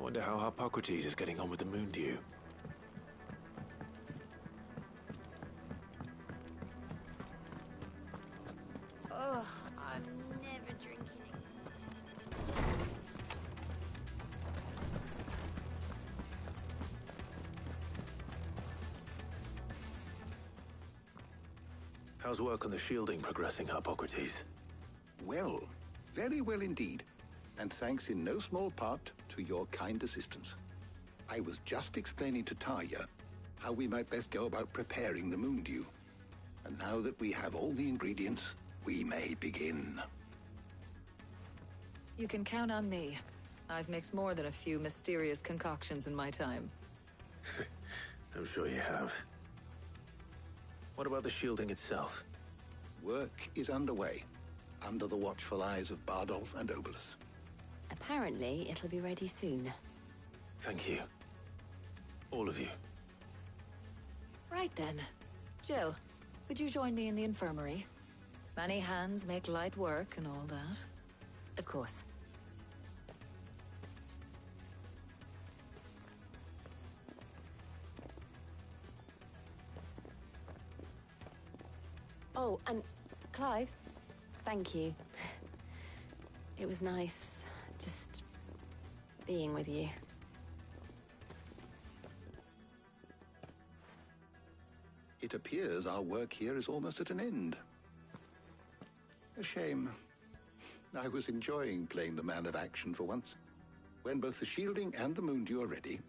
wonder how Harpocrates is getting on with the Moondew. Oh, I'm never drinking it. How's work on the shielding progressing, Harpocrates? Well, very well indeed. And thanks in no small part to your kind assistance. I was just explaining to Tarja how we might best go about preparing the Moondew. And now that we have all the ingredients, we may begin. You can count on me. I've mixed more than a few mysterious concoctions in my time. I'm sure you have. What about the shielding itself? Work is underway, under the watchful eyes of Bardolph and Obolus. Apparently, it'll be ready soon. Thank you. All of you. Right then. Jill, would you join me in the infirmary? Many hands make light work and all that. Of course. Oh, and Clive, thank you. It was nice just being with you. It appears our work here is almost at an end. A shame. I was enjoying playing the man of action for once. When both the shielding and the Moondew are ready,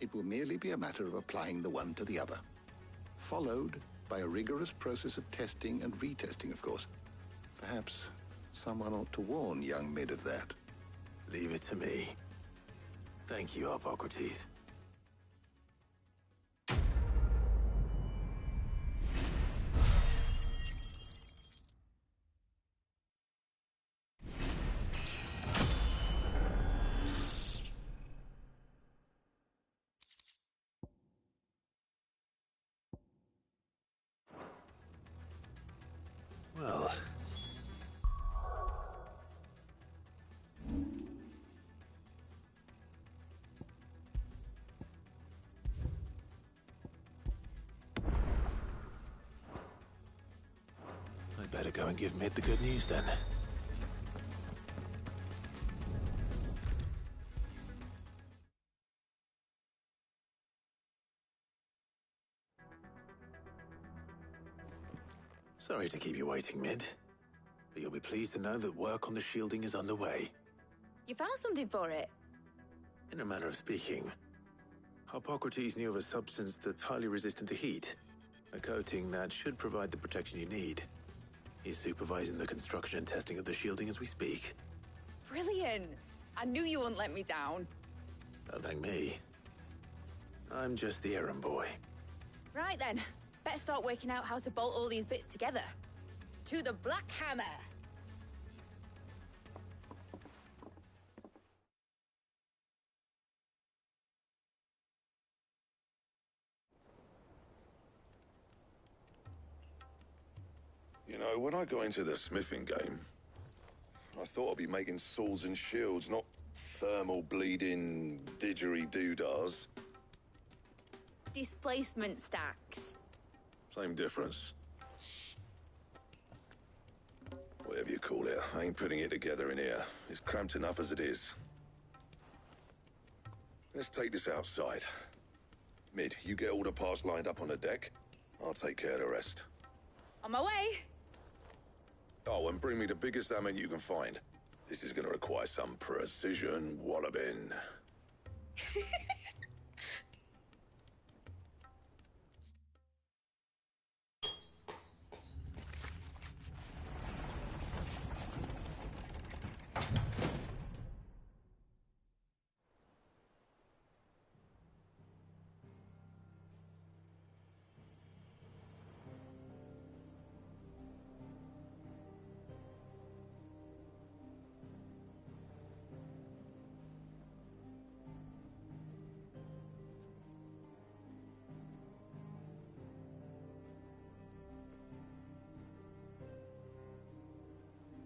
it will merely be a matter of applying the one to the other. Followed by a rigorous process of testing and retesting, of course. Perhaps someone ought to warn young Mid of that. Leave it to me. Thank you, Harpocrates. Well... I'd better go and give Mid the good news then. Sorry to keep you waiting, Mid. But you'll be pleased to know that work on the shielding is underway. You found something for it? In a manner of speaking, Harpocrates knew of a substance that's highly resistant to heat. A coating that should provide the protection you need. He's supervising the construction and testing of the shielding as we speak. Brilliant! I knew you wouldn't let me down. Don't thank me. I'm just the errand boy. Right then, better start working out how to bolt all these bits together. To the Black Hammer! You know, when I got into the smithing game, I thought I'd be making swords and shields, not thermal bleeding didgeridoo-dahs. Displacement stacks. Same difference. Whatever you call it, I ain't putting it together in here. It's cramped enough as it is. Let's take this outside. Mid, you get all the parts lined up on the deck. I'll take care of the rest. On my way! Oh, and bring me the biggest hammer you can find. This is gonna require some precision walloping.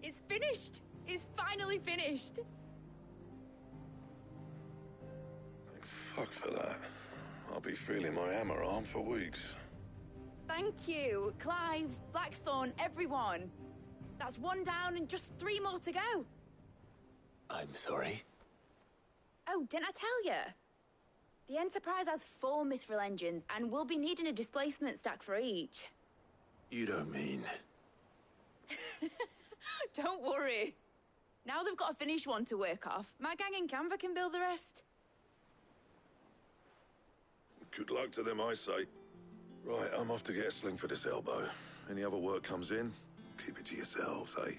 It's finished! It's finally finished! Fuck for that. I'll be feeling my hammer arm for weeks. Thank you, Clive, Blackthorn, everyone. That's one down and just 3 more to go. I'm sorry. Oh, didn't I tell you? The Enterprise has 4 Mithril engines, and we'll be needing a displacement stack for each. You don't mean... Don't worry. Now they've got a finished one to work off. My gang in Canva can build the rest. Good luck to them, I say. Right, I'm off to get a sling for this elbow. Any other work comes in, keep it to yourselves, eh?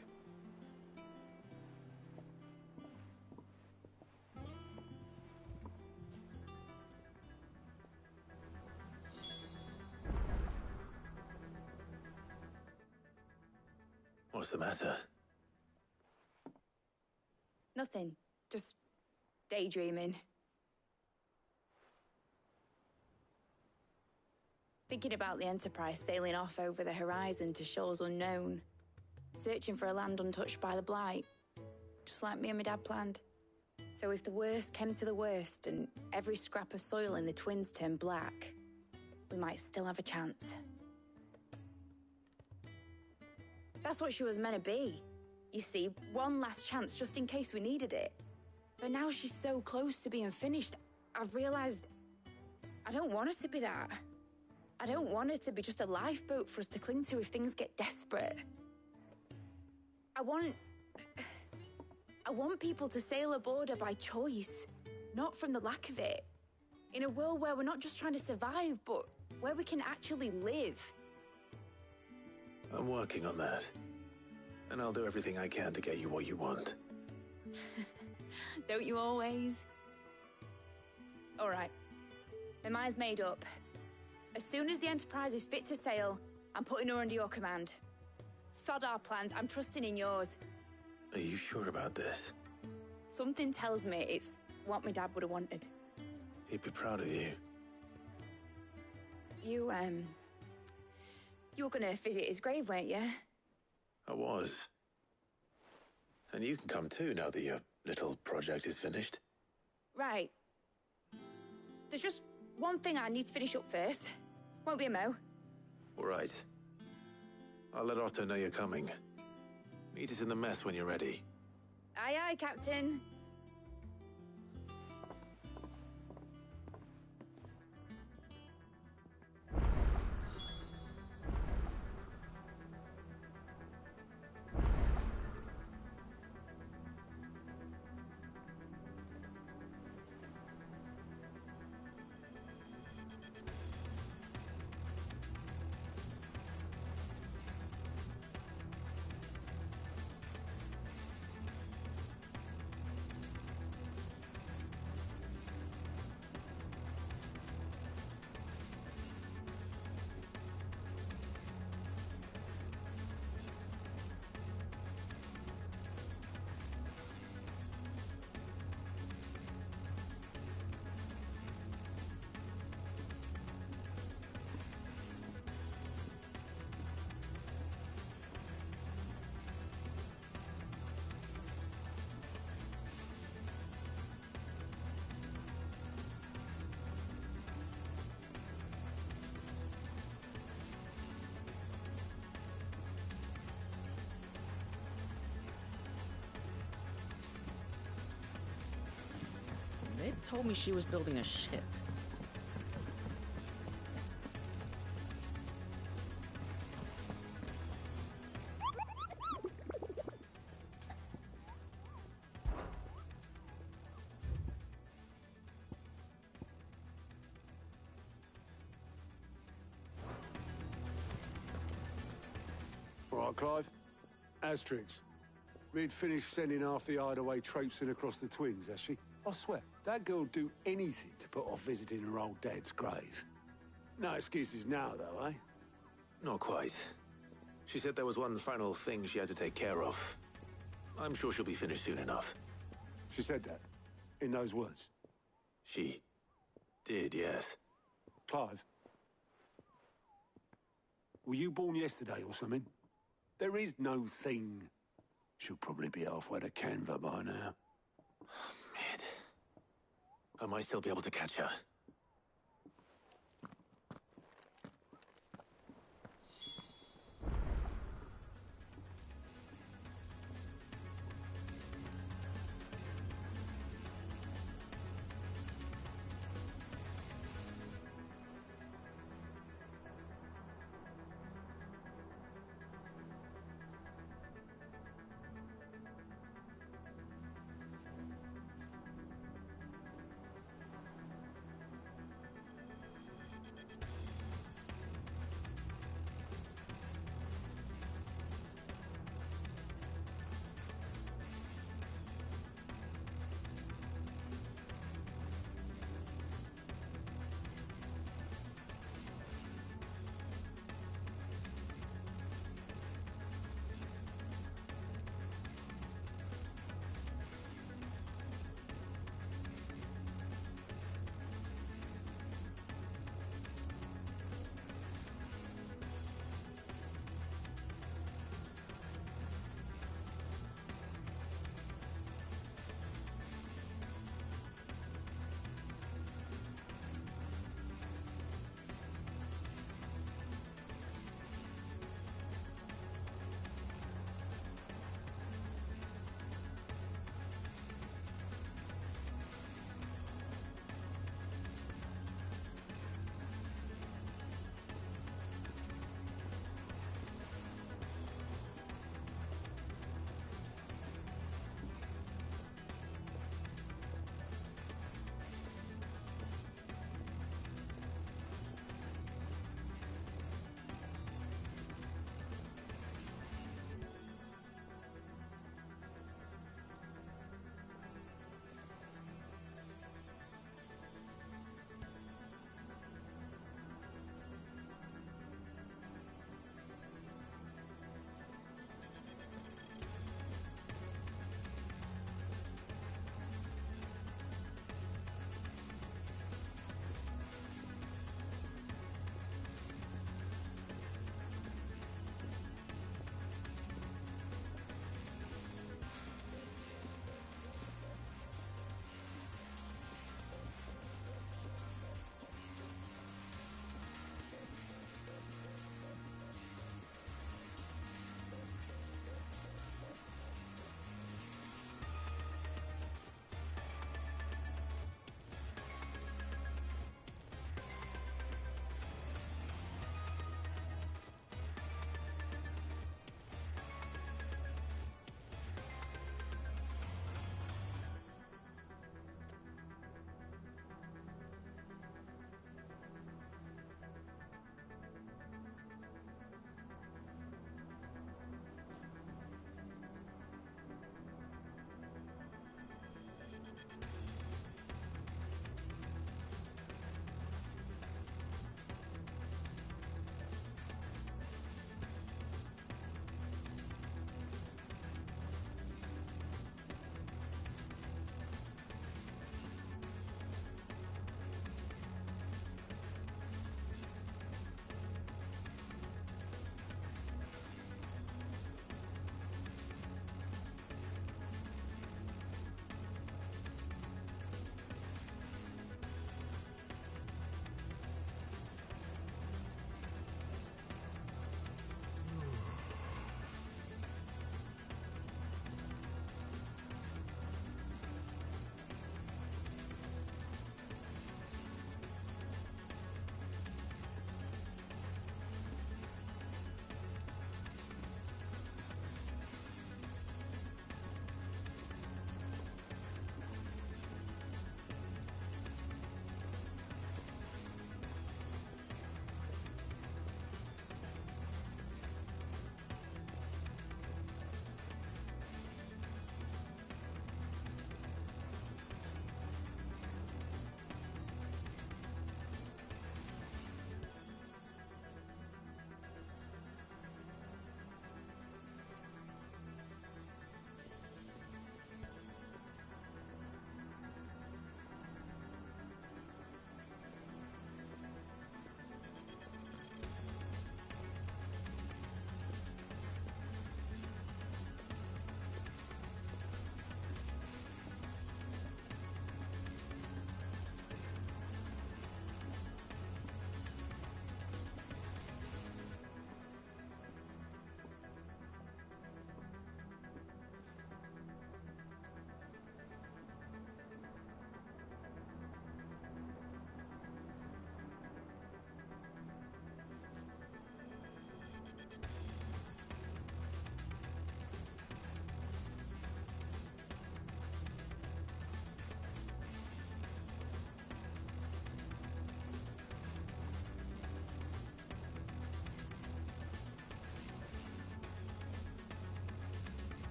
What's the matter? Nothing. Just daydreaming. Thinking about the Enterprise sailing off over the horizon to shores unknown. Searching for a land untouched by the Blight. Just like me and my dad planned. So if the worst came to the worst and every scrap of soil in the Twins turned black, we might still have a chance. That's what she was meant to be. You see, one last chance just in case we needed it. But now she's so close to being finished, I've realized I don't want her to be that. I don't want her to be just a lifeboat for us to cling to if things get desperate. I want people to sail aboard her by choice, not from the lack of it. In a world where we're not just trying to survive, but where we can actually live. I'm working on that. And I'll do everything I can to get you what you want. Don't you always? All right. My mind's made up. As soon as the Enterprise is fit to sail, I'm putting her under your command. Sod our plans, I'm trusting in yours. Are you sure about this? Something tells me it's what my dad would have wanted. He'd be proud of you. You were gonna visit his grave, weren't you? I was. And you can come too now that your little project is finished. Right. There's just one thing I need to finish up first. Won't be a mo. All right. I'll let Otto know you're coming. Meet us in the mess when you're ready. Aye, aye, Captain. They told me she was building a ship. All right, Clive. Astrix. We'd finished sending half the hideaway traipsing across the Twins, has she? I swear, that girl'd do anything to put off visiting her old dad's grave. No excuses now, though, eh? Not quite. She said there was one final thing she had to take care of. I'm sure she'll be finished soon enough. She said that, in those words. She did, yes. Clive, were you born yesterday or something? There is no thing. She'll probably be halfway to Canva by now. Mid. I might still be able to catch her.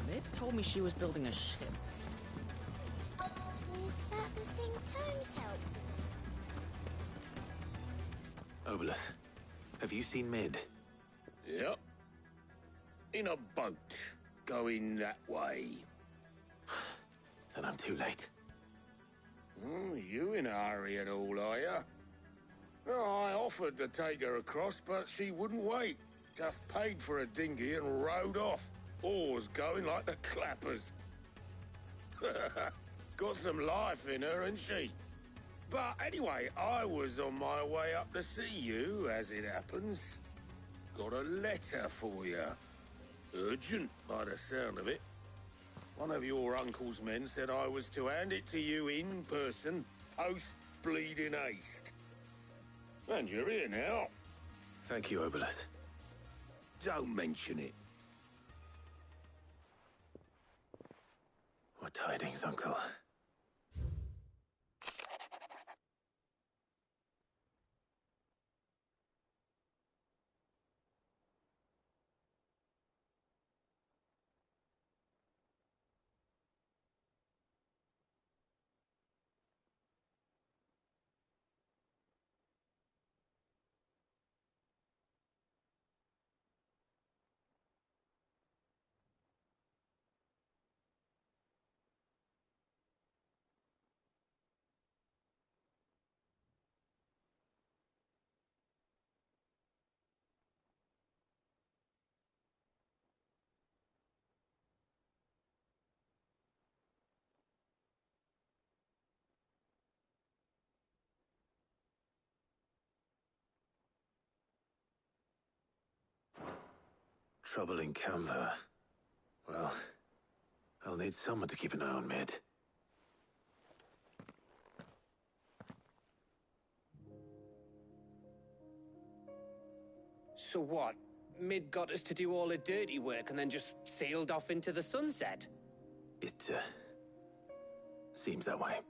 Mid told me she was building a ship. Is that the thing Tomes helped? Obolus, have you seen Mid? Yep. In a boat, going that way. Then I'm too late. You in a hurry at all, are you? Oh, I offered to take her across, but she wouldn't wait. Just paid for a dinghy and rowed off. Oars going like the clappers. Got some life in her, ain't she? But anyway, I was on my way up to see you, as it happens. Got a letter for you. Urgent, by the sound of it. One of your uncle's men said I was to hand it to you in person, post-bleeding haste. And you're here now. Thank you, Obolus. Don't mention it. What tidings, Uncle? Trouble in Canva. Well, I'll need someone to keep an eye on Mid. So what? Mid got us to do all the dirty work and then just sailed off into the sunset? It, seems that way.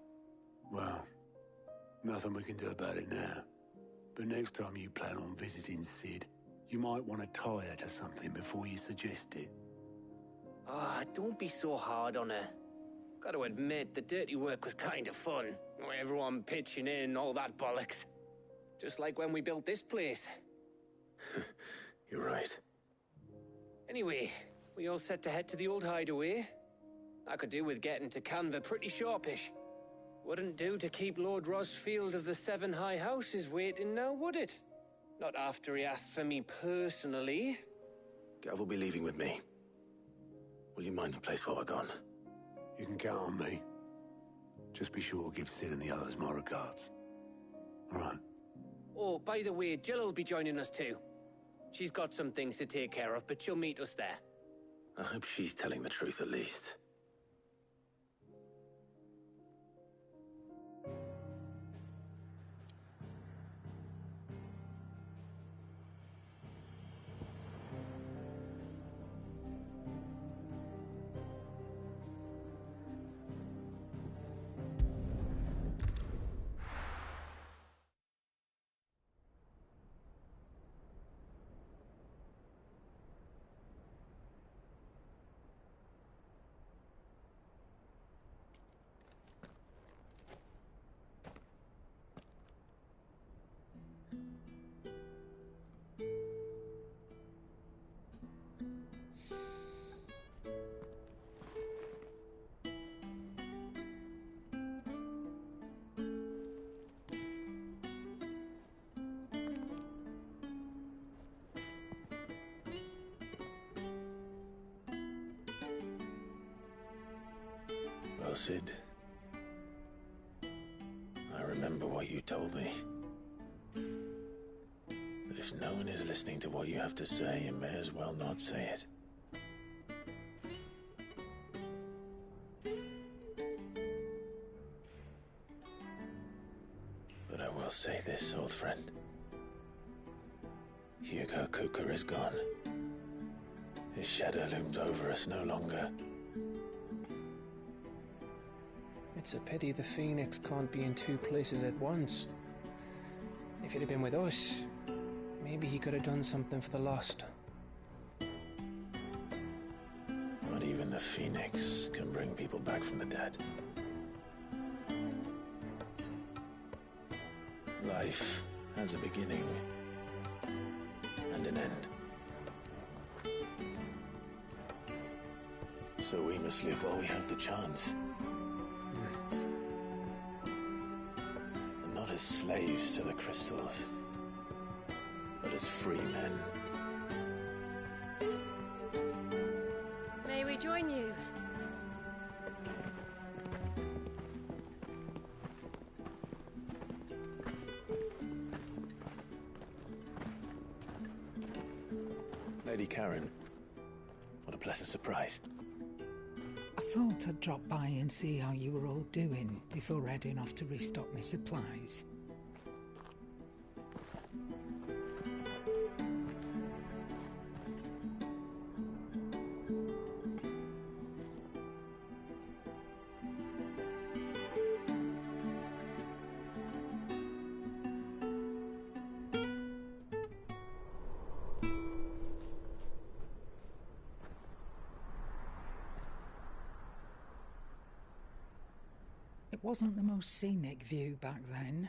Well, nothing we can do about it now. But next time you plan on visiting Sid, you might want to tie her to something before you suggest it. Ah, don't be so hard on her. Gotta admit, the dirty work was kind of fun. Everyone pitching in, all that bollocks. Just like when we built this place. You're right. Anyway, we all set to head to the old hideaway. I could do with getting to Canva pretty sharpish. Wouldn't do to keep Lord Rosfield of the Seven High Houses waiting now, would it? Not after he asked for me personally. Gav will be leaving with me. Will you mind the place while we're gone? You can count on me. Just be sure to give Sid and the others my regards. All right. Oh, by the way, Jill will be joining us too. She's got some things to take care of, but she'll meet us there. I hope she's telling the truth at least. Cid. I remember what you told me. That if no one is listening to what you have to say, you may as well not say it. But I will say this, old friend. Hugo Kuka is gone. His shadow looms over us no longer. It's a pity the Phoenix can't be in two places at once. If he'd have been with us, maybe he could have done something for the lost. Not even the Phoenix can bring people back from the dead. Life has a beginning and an end. So we must live while we have the chance. And not as slaves to the crystals, but as free men. May we join you? Lady Karen, what a pleasant surprise. I thought I'd drop by and see how you were all doing before heading off to restock my supplies. It wasn't the most scenic view back then,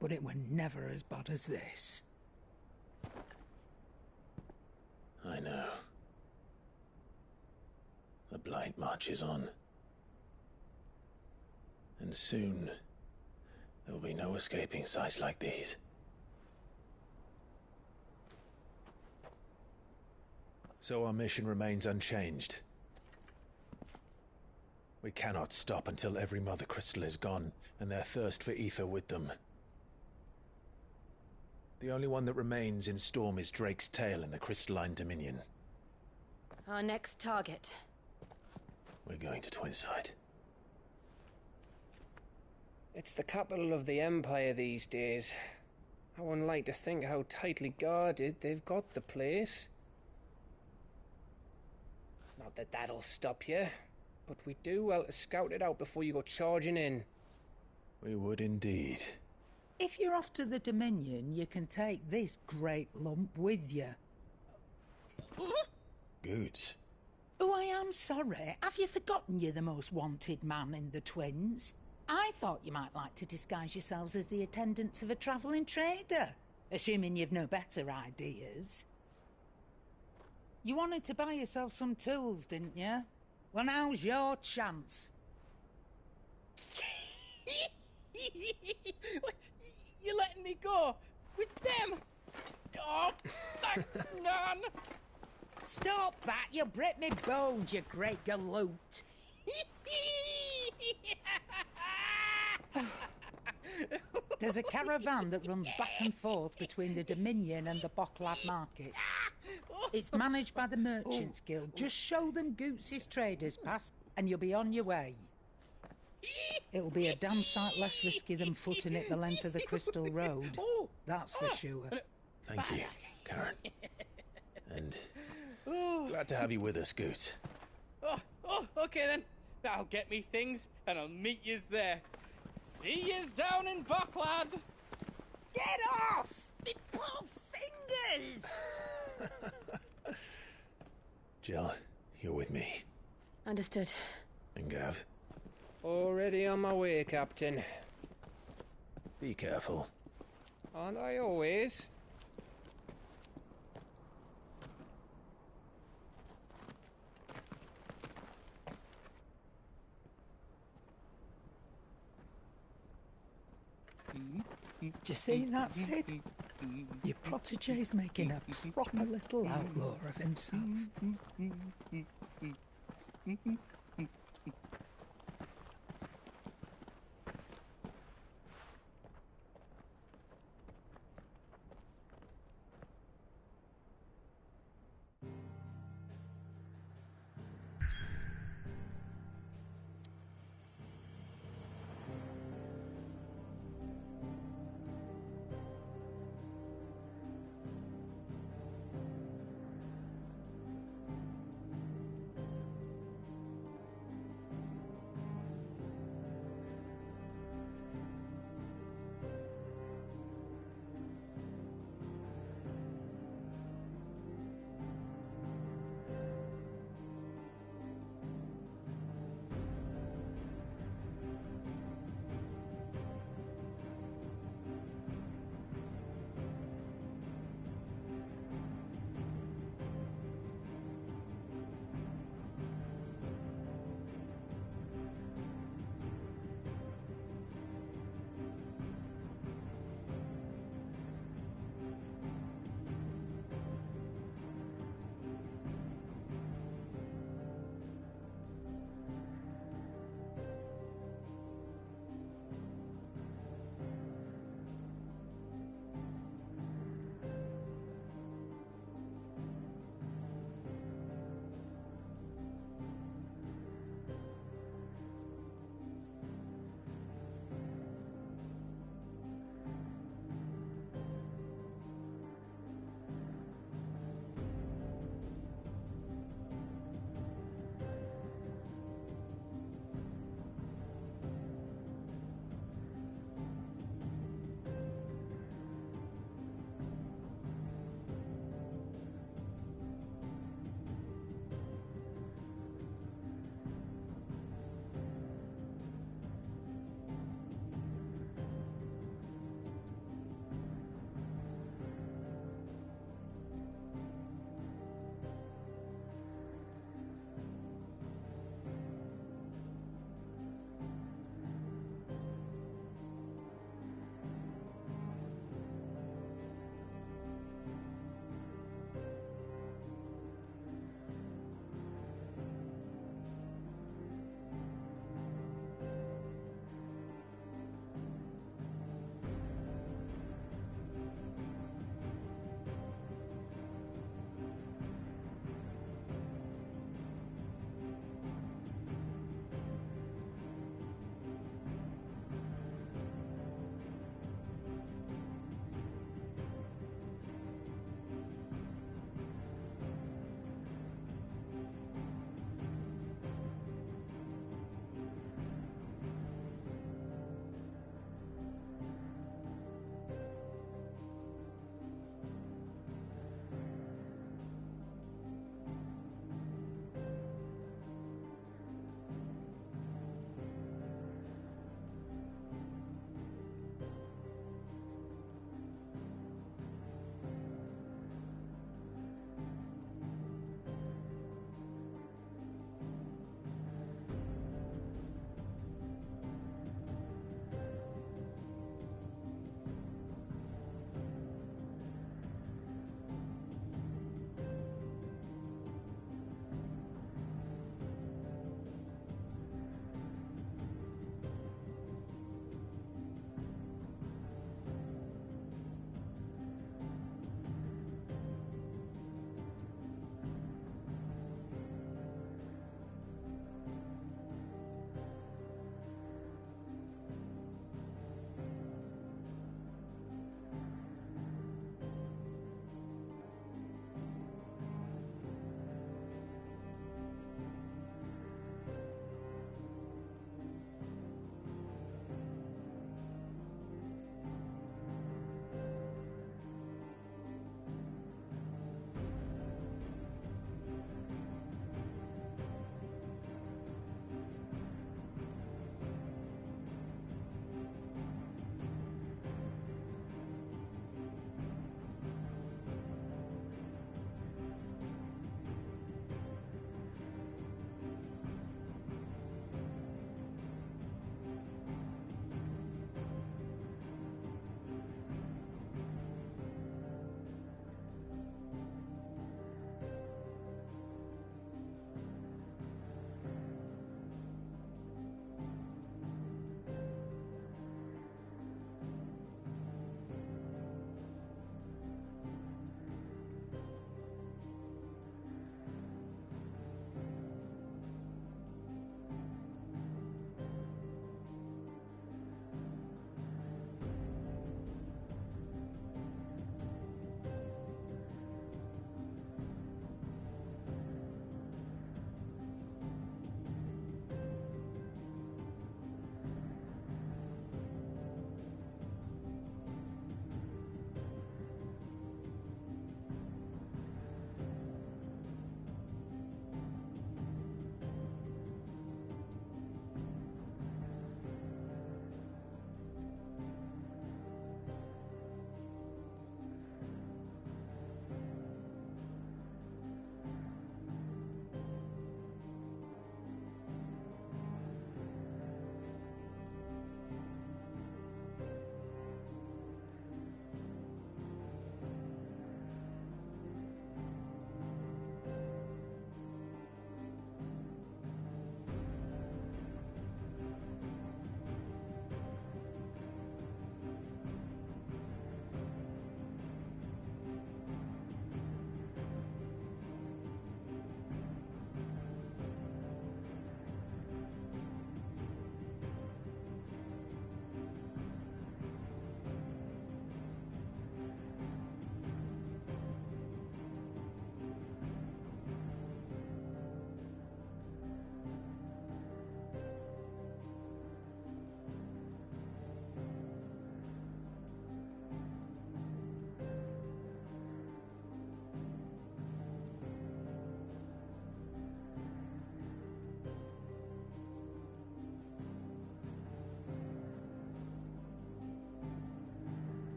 but it were never as bad as this. I know. The Blight marches on. And soon, there will be no escaping sights like these. So our mission remains unchanged. We cannot stop until every Mother Crystal is gone, and their thirst for ether with them. The only one that remains in Storm is Drake's Tail in the Crystalline Dominion. Our next target. We're going to Twinside. It's the capital of the Empire these days. I wouldn't like to think how tightly guarded they've got the place. Not that that'll stop you. But we do well to scout it out before you go charging in. We would indeed. If you're off to the Dominion, you can take this great lump with you. Goods. Oh, I am sorry. Have you forgotten you're the most wanted man in the Twins? I thought you might like to disguise yourselves as the attendants of a travelling trader, assuming you've no better ideas. You wanted to buy yourself some tools, didn't you? Well, now's your chance. You're letting me go? With them? Oh, thanks, Nan! Stop that! You'll break me bones, you great galoot! There's a caravan that runs back and forth between the Dominion and the Bocklad markets. It's managed by the Merchants Guild. Just show them Goots' traders pass and you'll be on your way. It'll be a damn sight less risky than footing it the length of the Crystal Road. That's for sure. Thank you, Karen. And glad to have you with us, Goots. Oh, okay then. I'll get me things and I'll meet yous there. See yous down in Bocklad. Get off! Me poor fingers! Jill, you're with me. Understood. And Gav? Already on my way, Captain. Be careful. Aren't I always? Do you see that, Sid? Your protege's making a proper little outlaw of himself.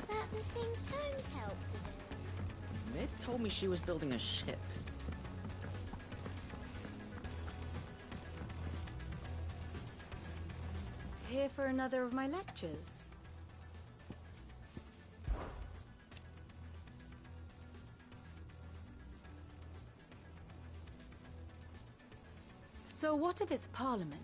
that the thing Tomes helped to build? Mid told me she was building a ship. Here for another of my lectures? So what of its parliament?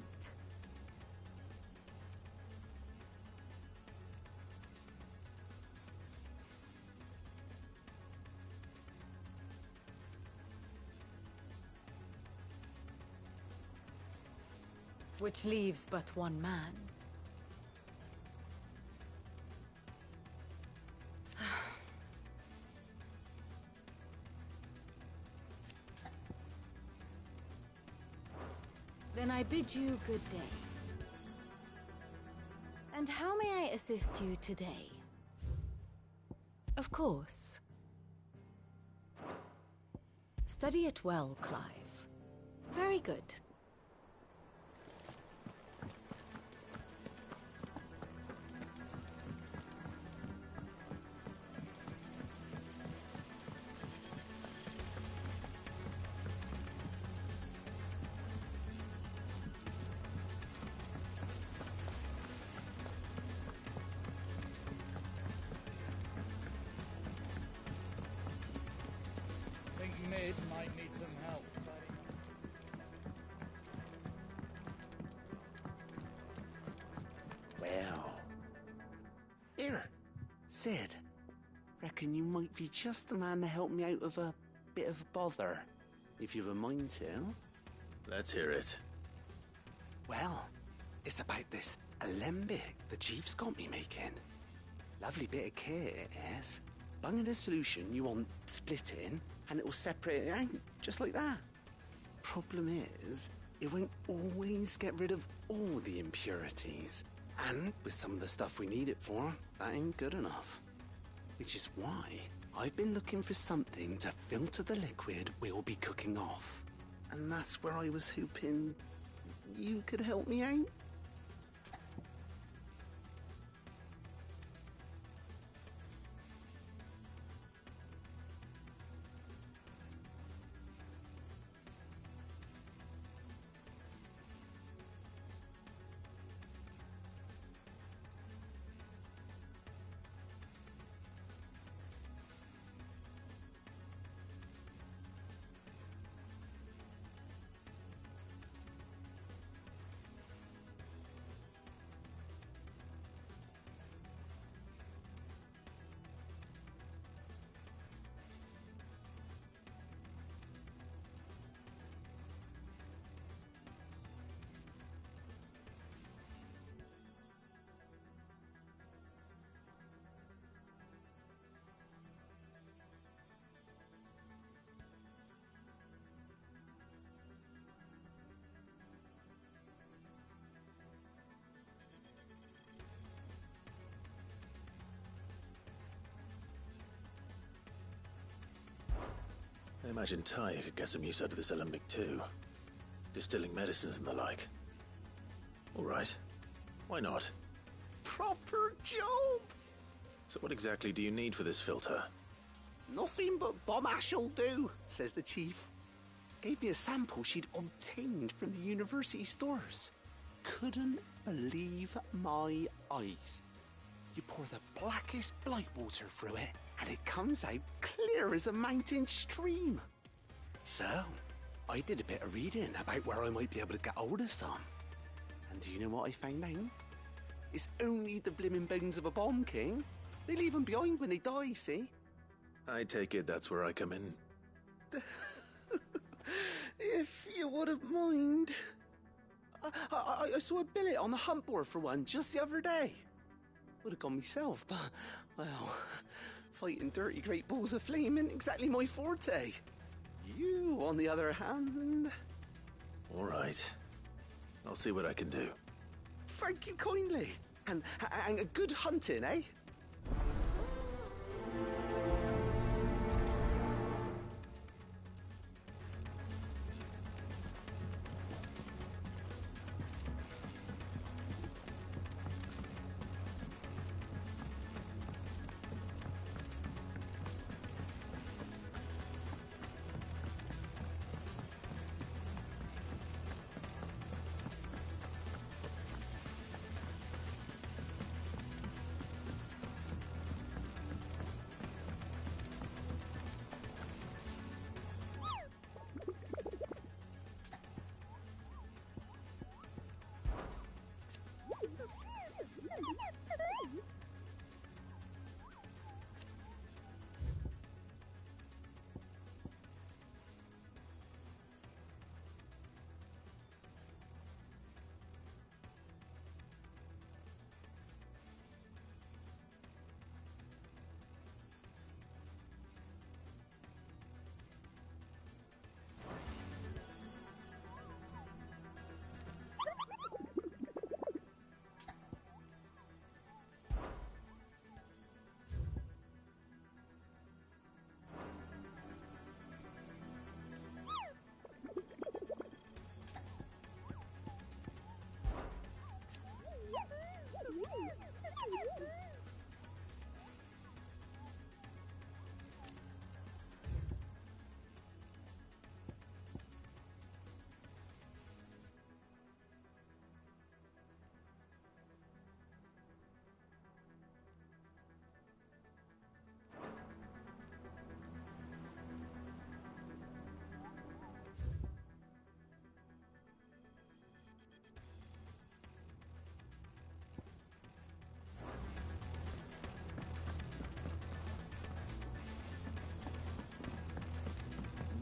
Which leaves but one man. Then I bid you good day. And how may I assist you today? Of course. Study it well, Clive. Very good. Think Mid might need some help tidying up. Well. Here, Sid. Reckon you might be just the man to help me out of a bit of bother, if you've a mind to. Let's hear it. Well, it's about this alembic the Chief's got me making. Lovely bit of kit it is. Bung in a solution you want splitting, and it will separate it out, just like that. Problem is, it won't always get rid of all the impurities. And with some of the stuff we need it for, that ain't good enough. Which is why I've been looking for something to filter the liquid we'll be cooking off. And that's where I was hoping you could help me out. I imagine Ty could get some use out of this alembic too. Distilling medicines and the like. All right. Why not? Proper job! So what exactly do you need for this filter? Nothing but bomb ash'll do, says the Chief. Gave me a sample she'd obtained from the university stores. Couldn't believe my eyes. You pour the blackest blight water through it, and it comes out clear as a mountain stream. So, I did a bit of reading about where I might be able to get hold of some. And do you know what I found out? It's only the blimmin' bones of a bomb king. They leave them behind when they die, see? I take it that's where I come in. If you wouldn't mind. I saw a billet on the hunt board for one just the other day. Would have gone myself, but, well, fighting dirty great balls of flame isn't exactly my forte. You, on the other hand... All right. I'll see what I can do. Thank you kindly. And good hunting, eh?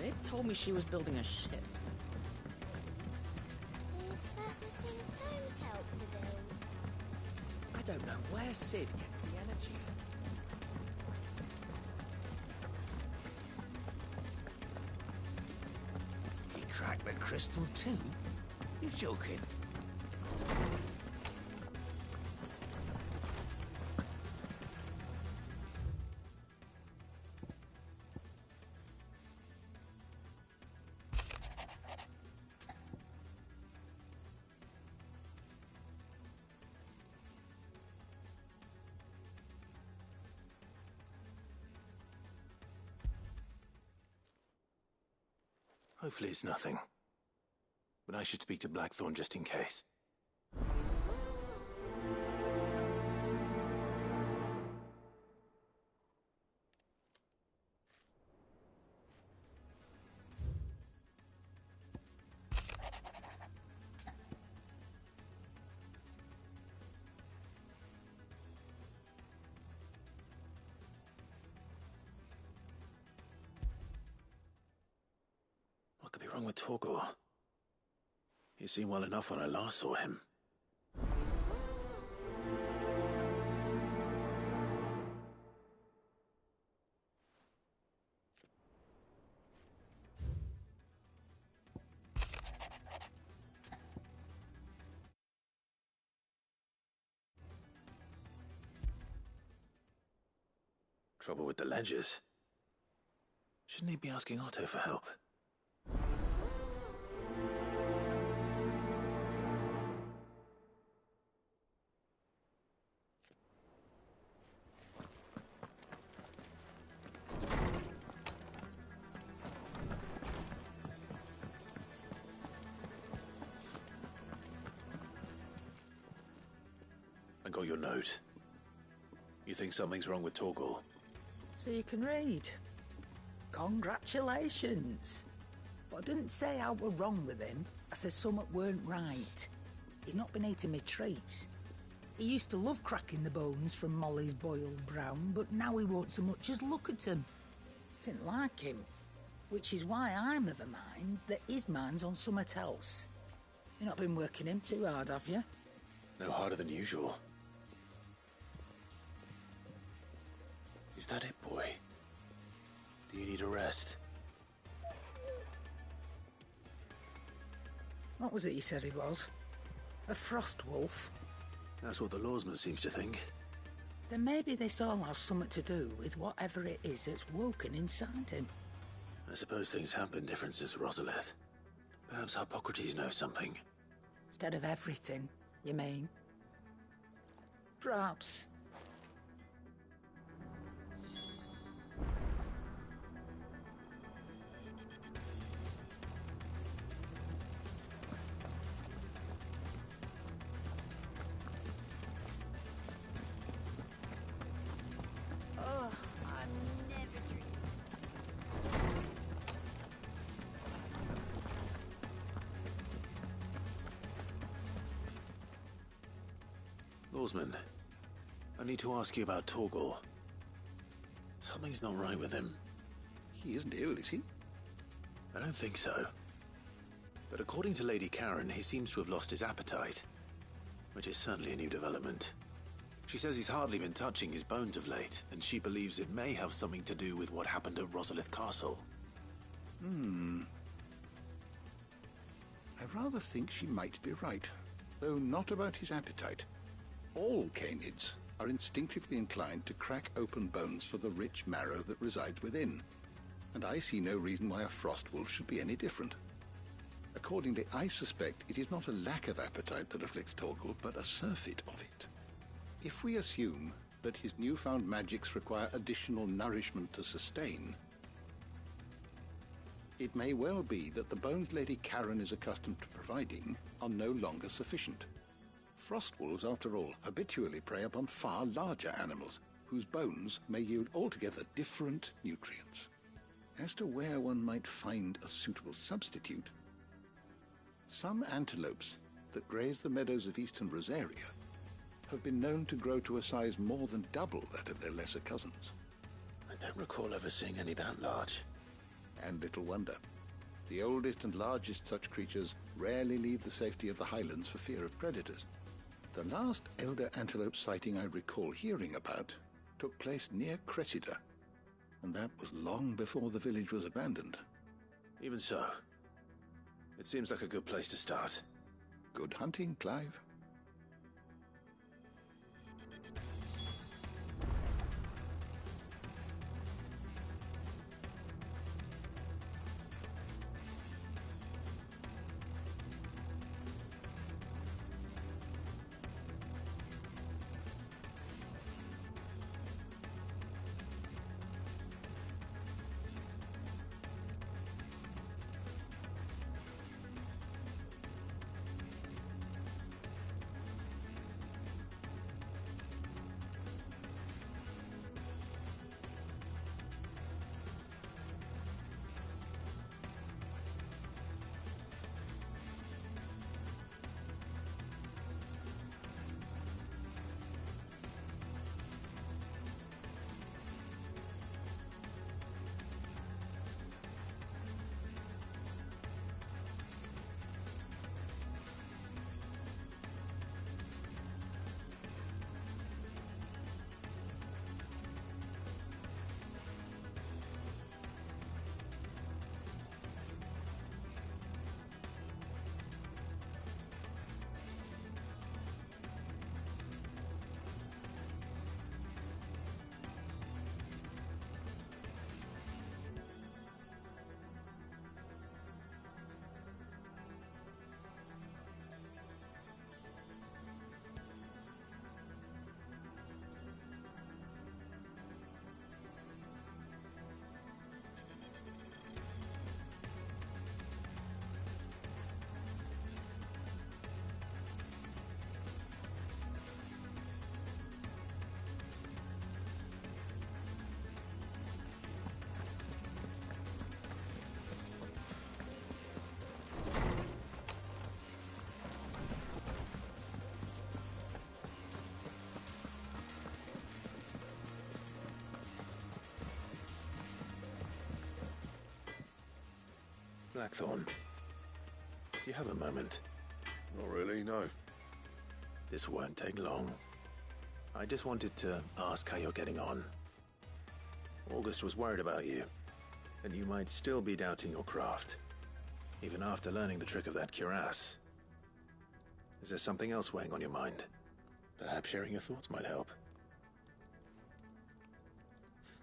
They told me she was building a ship. Is that the thing Tomes helped to build? I don't know where Sid gets the energy. He cracked the crystal too? You're joking. Hopefully it's nothing. But I should speak to Blackthorn just in case. What could be wrong with Torgor? He seemed well enough when I last saw him. Trouble with the ledgers. Shouldn't he be asking Otto for help? I got your note. You think something's wrong with Torgor? So you can read. Congratulations. But I didn't say I were wrong with him. I said something weren't right. He's not been eating me treats. He used to love cracking the bones from Molly's boiled brown, but now he won't so much as look at 'em. Didn't like him. Which is why I'm of a mind that his mind's on something else. You've not been working him too hard, have you? No harder than usual. Is that it, boy? Do you need a rest? What was it you said he was? A frost wolf? That's what the lawsman seems to think. Then maybe this all has something to do with whatever it is that's woken inside him. I suppose things have been different since Rosalith. Perhaps Hippocrates knows something. Instead of everything, you mean? Perhaps. Oh, I'm never drinking. Lawsman, I need to ask you about Torgor. Something's not right with him. He isn't ill, is he? I don't think so. But according to Lady Karen, he seems to have lost his appetite, which is certainly a new development. She says he's hardly been touching his bones of late, and she believes it may have something to do with what happened at Rosalith Castle. I rather think she might be right, though not about his appetite. All canids are instinctively inclined to crack open bones for the rich marrow that resides within, and I see no reason why a frost wolf should be any different. Accordingly, I suspect it is not a lack of appetite that afflicts Torgor, but a surfeit of it. If we assume that his newfound magics require additional nourishment to sustain, it may well be that the bones Lady Karen is accustomed to providing are no longer sufficient. Frost wolves, after all, habitually prey upon far larger animals, whose bones may yield altogether different nutrients. As to where one might find a suitable substitute, some antelopes that graze the meadows of eastern Rosaria have been known to grow to a size more than double that of their lesser cousins. I don't recall ever seeing any that large. And little wonder. The oldest and largest such creatures rarely leave the safety of the highlands for fear of predators. The last elder antelope sighting I recall hearing about took place near Cressida, and that was long before the village was abandoned. Even so, it seems like a good place to start. Good hunting, Clive. Blackthorn, do you have a moment? Not really, no. This won't take long. I just wanted to ask how you're getting on. August was worried about you, and you might still be doubting your craft, even after learning the trick of that cuirass. Is there something else weighing on your mind? Perhaps sharing your thoughts might help.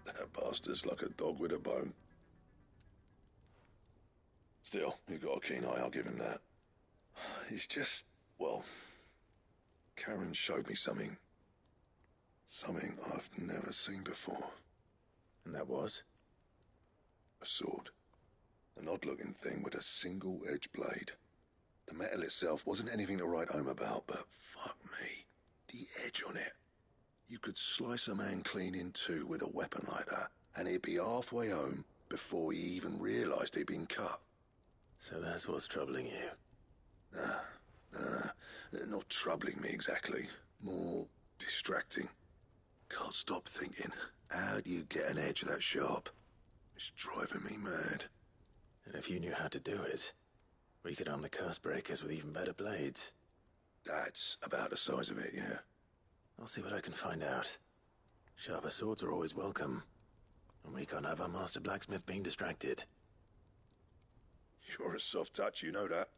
That bastard's like a dog with a bone. Still, you've got a keen eye, I'll give him that. He's just, well, Karen showed me something. Something I've never seen before. And that was? A sword. An odd-looking thing with a single-edged blade. The metal itself wasn't anything to write home about, but fuck me, the edge on it. You could slice a man clean in two with a weapon like that, and he'd be halfway home before he even realised he'd been cut. So that's what's troubling you? No. Not troubling me exactly. More distracting. Can't stop thinking, how do you get an edge that sharp? It's driving me mad. And if you knew how to do it, we could arm the curse breakers with even better blades. That's about the size of it, yeah. I'll see what I can find out. Sharper swords are always welcome. And we can't have our master blacksmith being distracted. You're a soft touch, you know that.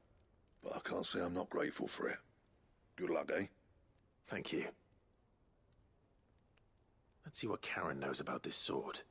But I can't say I'm not grateful for it. Good luck, eh? Thank you. Let's see what Karen knows about this sword.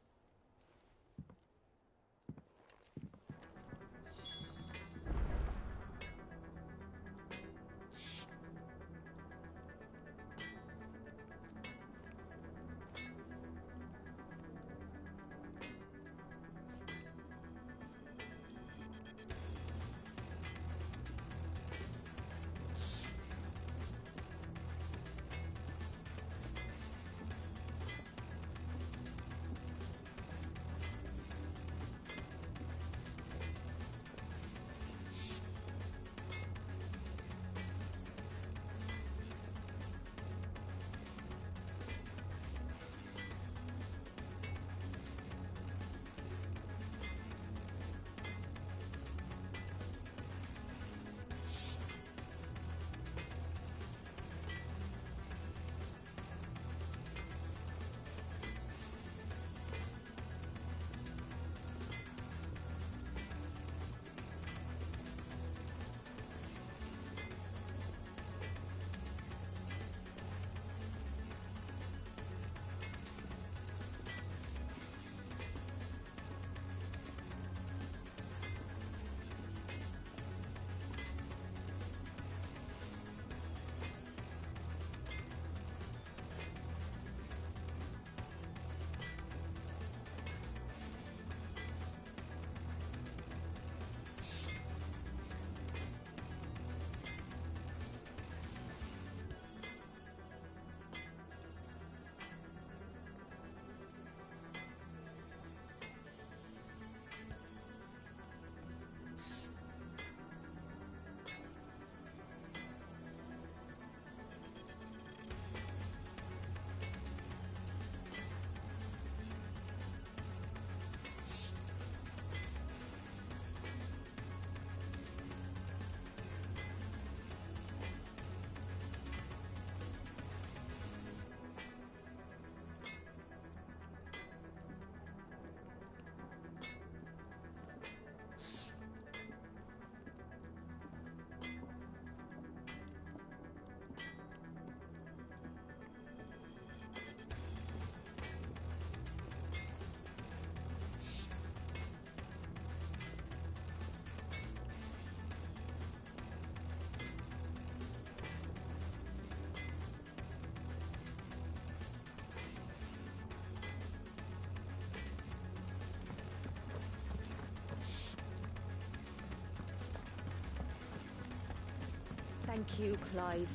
Thank you, Clive.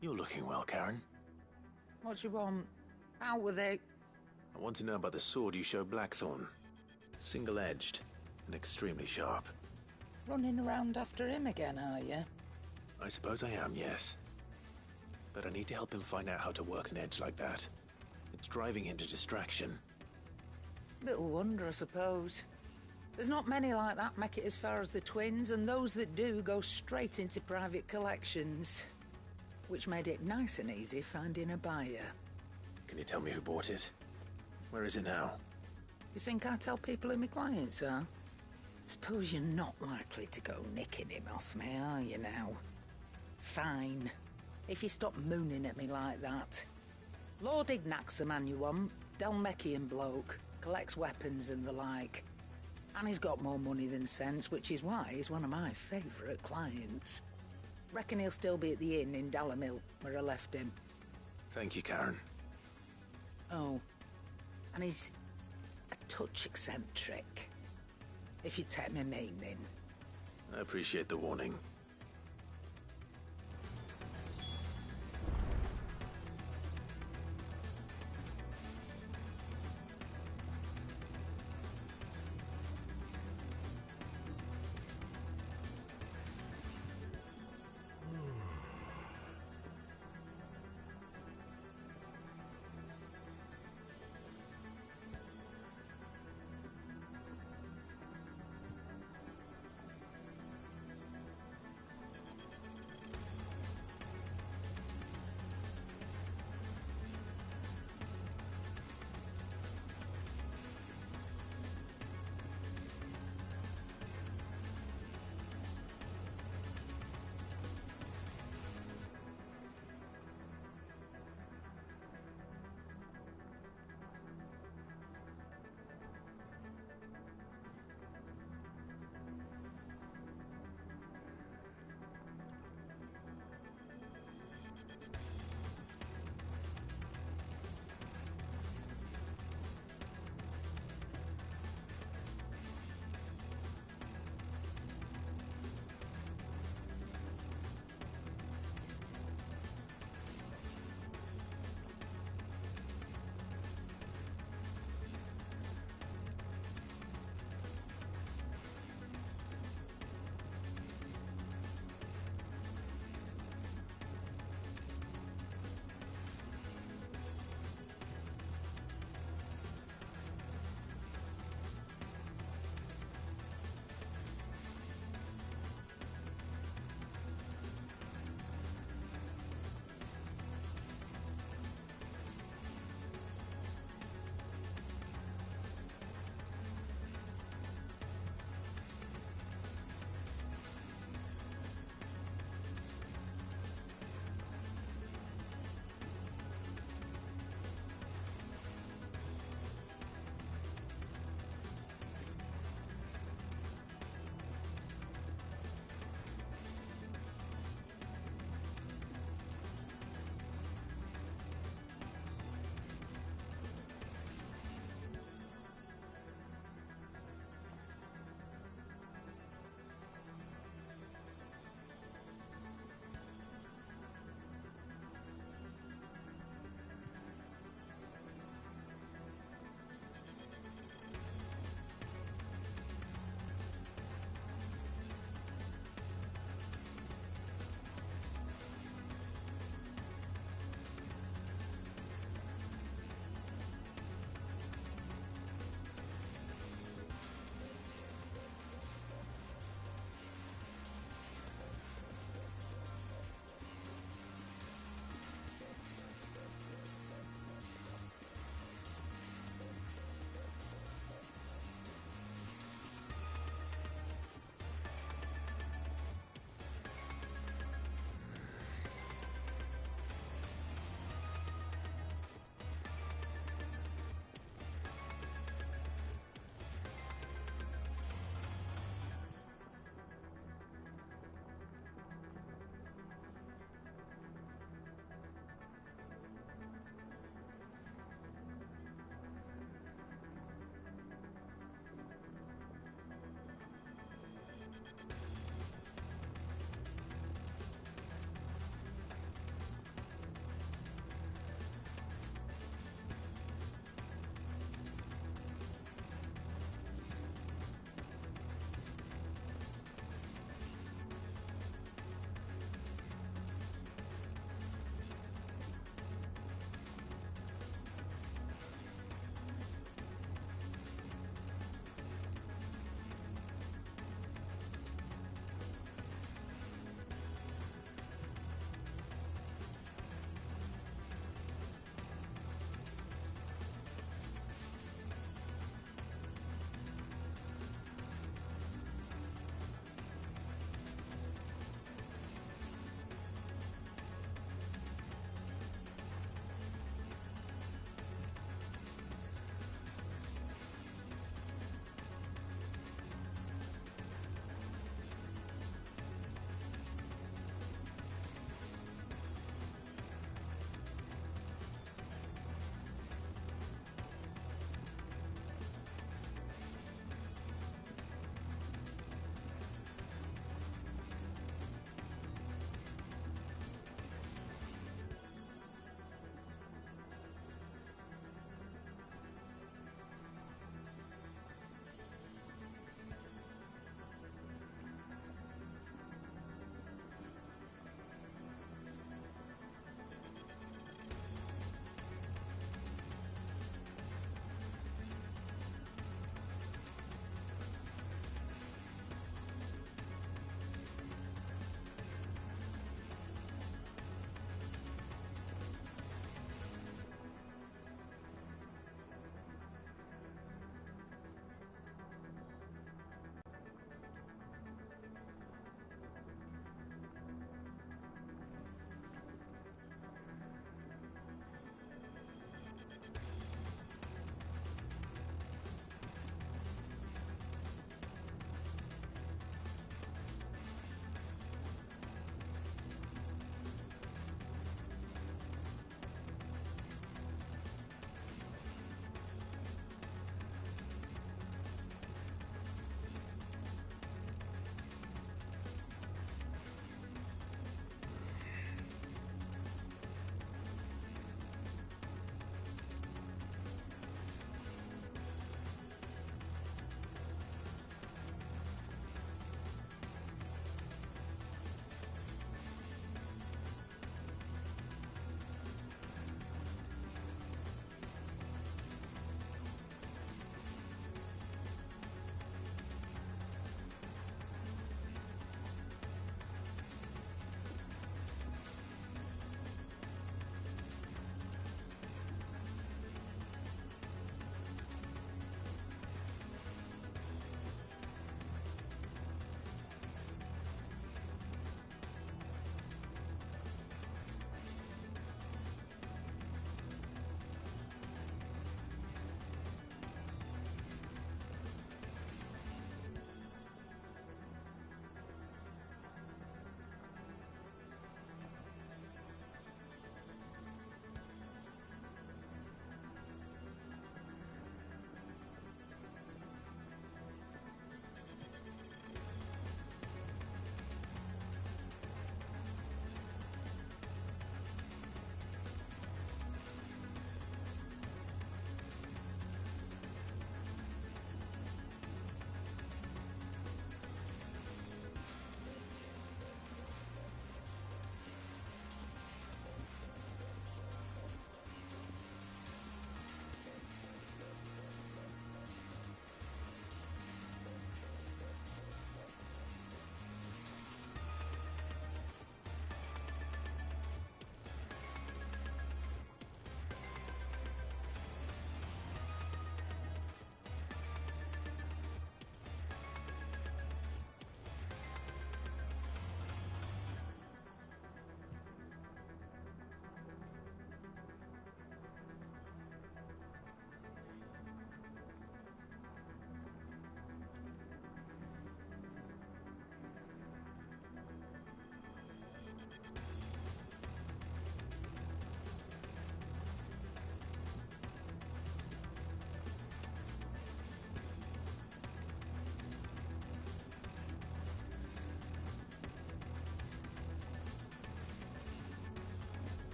You're looking well, Karen. What do you want? Out with it. I want to know about the sword you showed Blackthorn. Single-edged and extremely sharp. Running around after him again, are you? I suppose I am, yes. But I need to help him find out how to work an edge like that. It's driving him to distraction. Little wonder, I suppose. There's not many like that make it as far as the twins, and those that do go straight into private collections. Which made it nice and easy finding a buyer. Can you tell me who bought it? Where is it now? You think I tell people who my clients are? Suppose you're not likely to go nicking him off me, are you now? Fine. If you stop mooning at me like that. Lord Ignac's the man you want. Dalmekian bloke. Collects weapons and the like. And he's got more money than sense, which is why he's one of my favourite clients. Reckon he'll still be at the inn in Dalamil, where I left him. Thank you, Karen. Oh, and he's a touch eccentric, if you take my meaning. I appreciate the warning.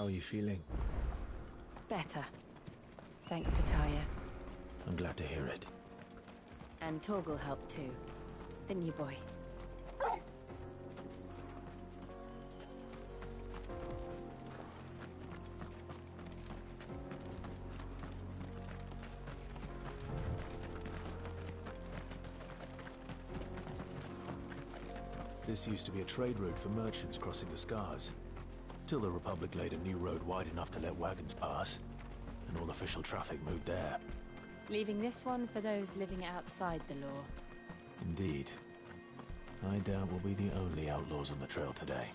How are you feeling? Better. Thanks to Taya. I'm glad to hear it. And Torgal helped too. Didn't you, boy? This used to be a trade route for merchants crossing the Scars, till the Republic laid a new road wide enough to let wagons pass, and all official traffic moved there. Leaving this one for those living outside the law. Indeed. I doubt we'll be the only outlaws on the trail today.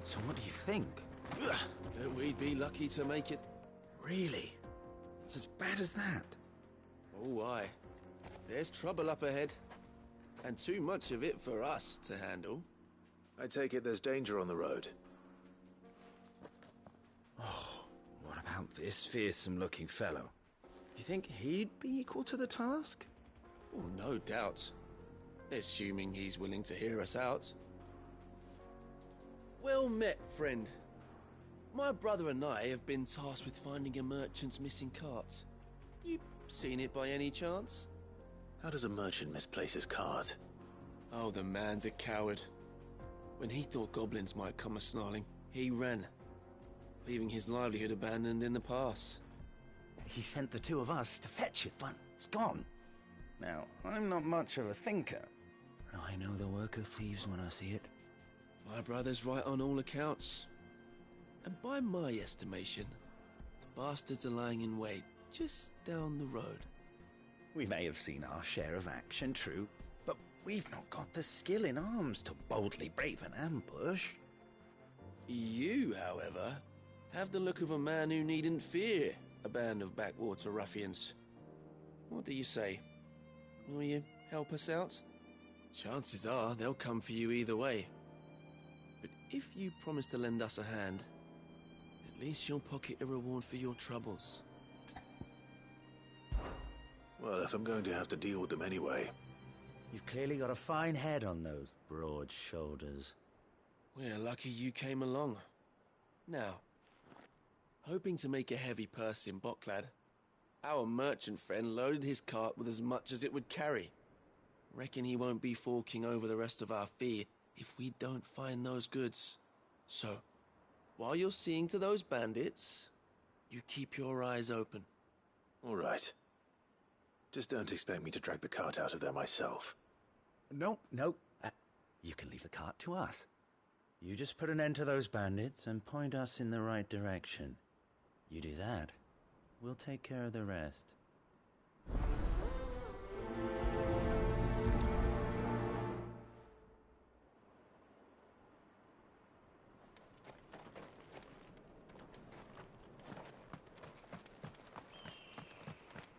So what do you think? That we'd be lucky to make it. Really? It's as bad as that? Oh, aye. There's trouble up ahead. And too much of it for us to handle. I take it there's danger on the road. Oh, what about this fearsome-looking fellow? You think he'd be equal to the task? Oh, no doubt. Assuming he's willing to hear us out. Well met, friend. My brother and I have been tasked with finding a merchant's missing cart. You seen it by any chance? How does a merchant misplace his cart? Oh, the man's a coward. When he thought goblins might come a-snarling, he ran, leaving his livelihood abandoned in the pass. He sent the two of us to fetch it, but it's gone. Now, I'm not much of a thinker. I know the work of thieves when I see it. My brother's right on all accounts. And by my estimation, the bastards are lying in wait just down the road. We may have seen our share of action, true, but we've not got the skill in arms to boldly brave an ambush. You, however, have the look of a man who needn't fear a band of backwater ruffians. What do you say? Will you help us out? Chances are they'll come for you either way. But if you promise to lend us a hand, at least you'll pocket a reward for your troubles. Well, if I'm going to have to deal with them anyway. You've clearly got a fine head on those broad shoulders. We're lucky you came along. Now, hoping to make a heavy purse in Boklad, our merchant friend loaded his cart with as much as it would carry. Reckon he won't be forking over the rest of our fee if we don't find those goods. So, while you're seeing to those bandits, you keep your eyes open. All right. Just don't expect me to drag the cart out of there myself. No. You can leave the cart to us. You just put an end to those bandits and point us in the right direction. You do that, we'll take care of the rest.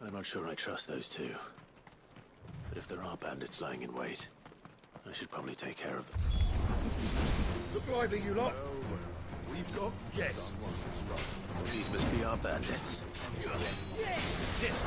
I'm not sure I trust those two. But if there are bandits lying in wait, I should probably take care of them. Look lively, you lot. We've got guests. These must be our bandits. This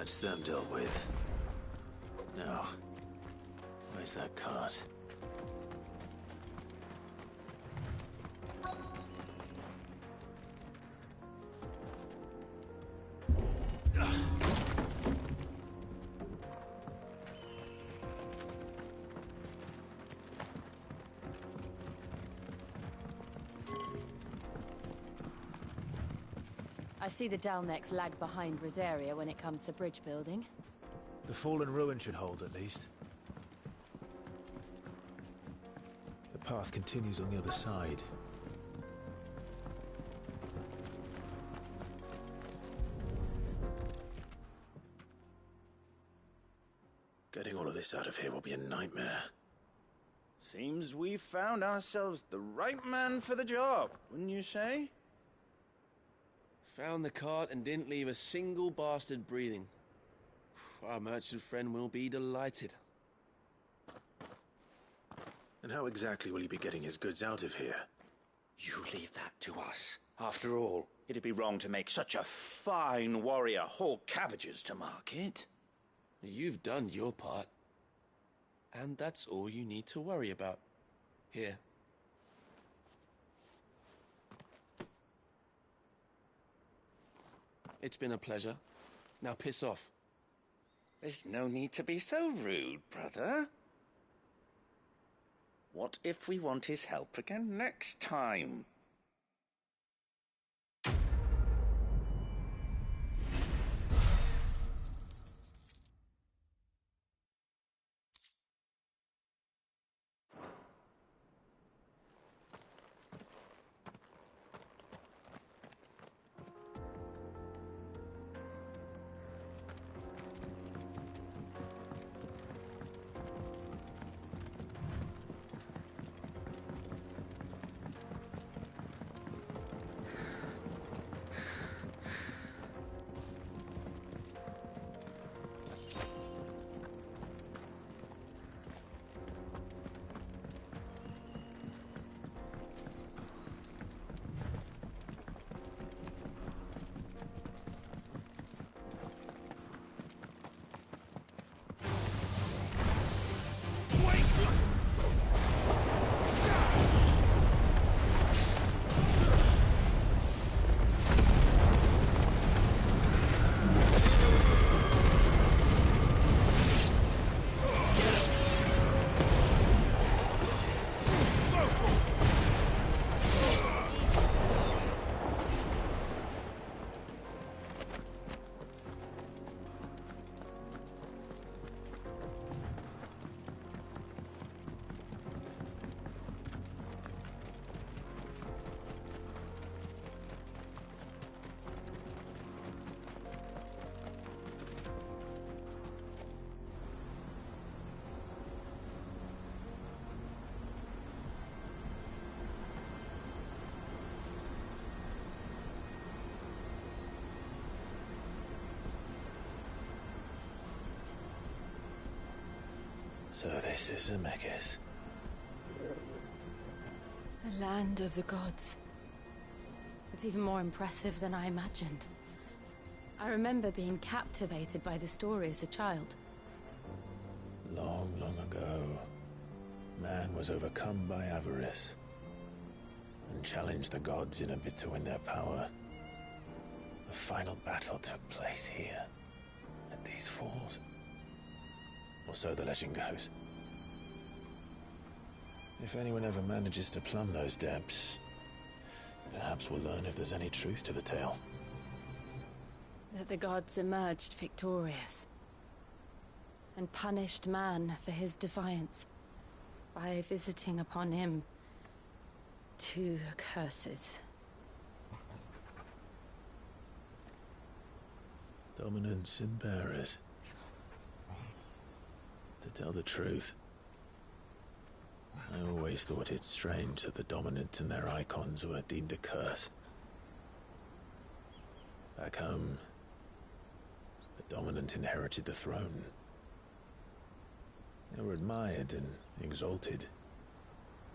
That's them dealt with. Now, where's that cart? I see the Dalmex lag behind Rosaria when it comes to bridge building. The fallen ruin should hold, at least. The path continues on the other side. Getting all of this out of here will be a nightmare. Seems we've found ourselves the right man for the job, wouldn't you say? Found the cart and didn't leave a single bastard breathing. Our merchant friend will be delighted. And how exactly will he be getting his goods out of here? You leave that to us. After all, it'd be wrong to make such a fine warrior haul cabbages to market. You've done your part. And that's all you need to worry about. Here. It's been a pleasure. Now piss off. There's no need to be so rude, brother. What if we want his help again next time? So this is Amekis. The land of the gods. It's even more impressive than I imagined. I remember being captivated by the story as a child. Long, long ago, man was overcome by avarice and challenged the gods in a bid to win their power. The final battle took place here, at these falls. Or so the legend goes. If anyone ever manages to plumb those depths, perhaps we'll learn if there's any truth to the tale. That the gods emerged victorious and punished man for his defiance by visiting upon him 2 curses. Dominants and bearers. To tell the truth, I always thought it strange that the dominant and their icons were deemed a curse. Back home, the dominant inherited the throne. They were admired and exalted,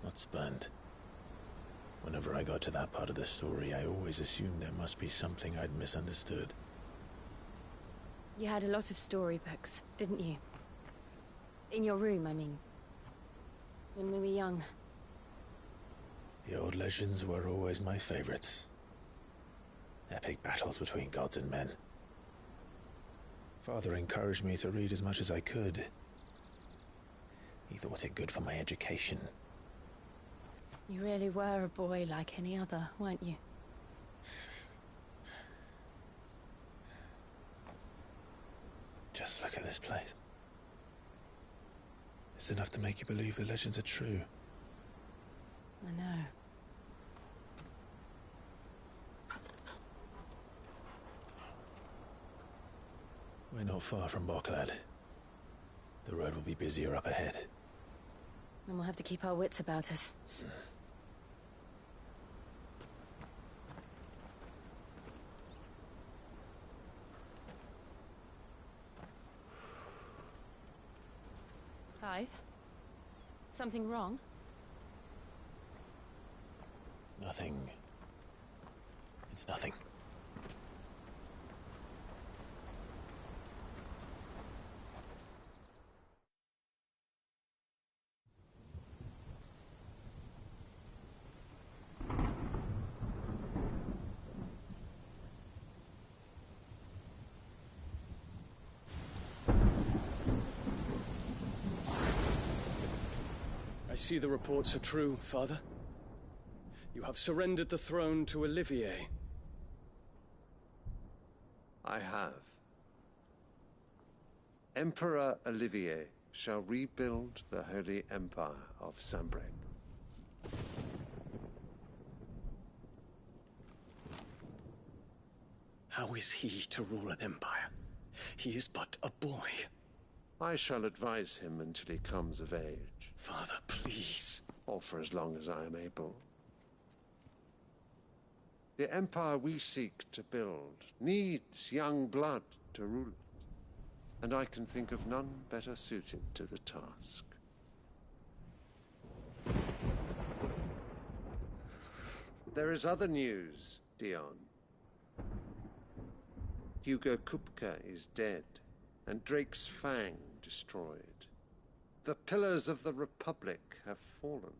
not spurned. Whenever I got to that part of the story, I always assumed there must be something I'd misunderstood. You had a lot of storybooks, didn't you? In your room, I mean. When we were young. The old legends were always my favorites. Epic battles between gods and men. Father encouraged me to read as much as I could. He thought it good for my education. You really were a boy like any other, weren't you? Just look at this place. It's enough to make you believe the legends are true. I know. We're not far from Boklad. The road will be busier up ahead. Then we'll have to keep our wits about us. Clive? Something wrong? Nothing. It's nothing. I see the reports are true, Father. You have surrendered the throne to Olivier. I have. Emperor Olivier shall rebuild the Holy Empire of Sanbreque. How is he to rule an empire? He is but a boy. I shall advise him until he comes of age. Father, please. Or for as long as I am able. The empire we seek to build needs young blood to rule it, and I can think of none better suited to the task. There is other news, Dion. Hugo Kupka is dead, and Drake's Fang destroyed. The pillars of the Republic have fallen.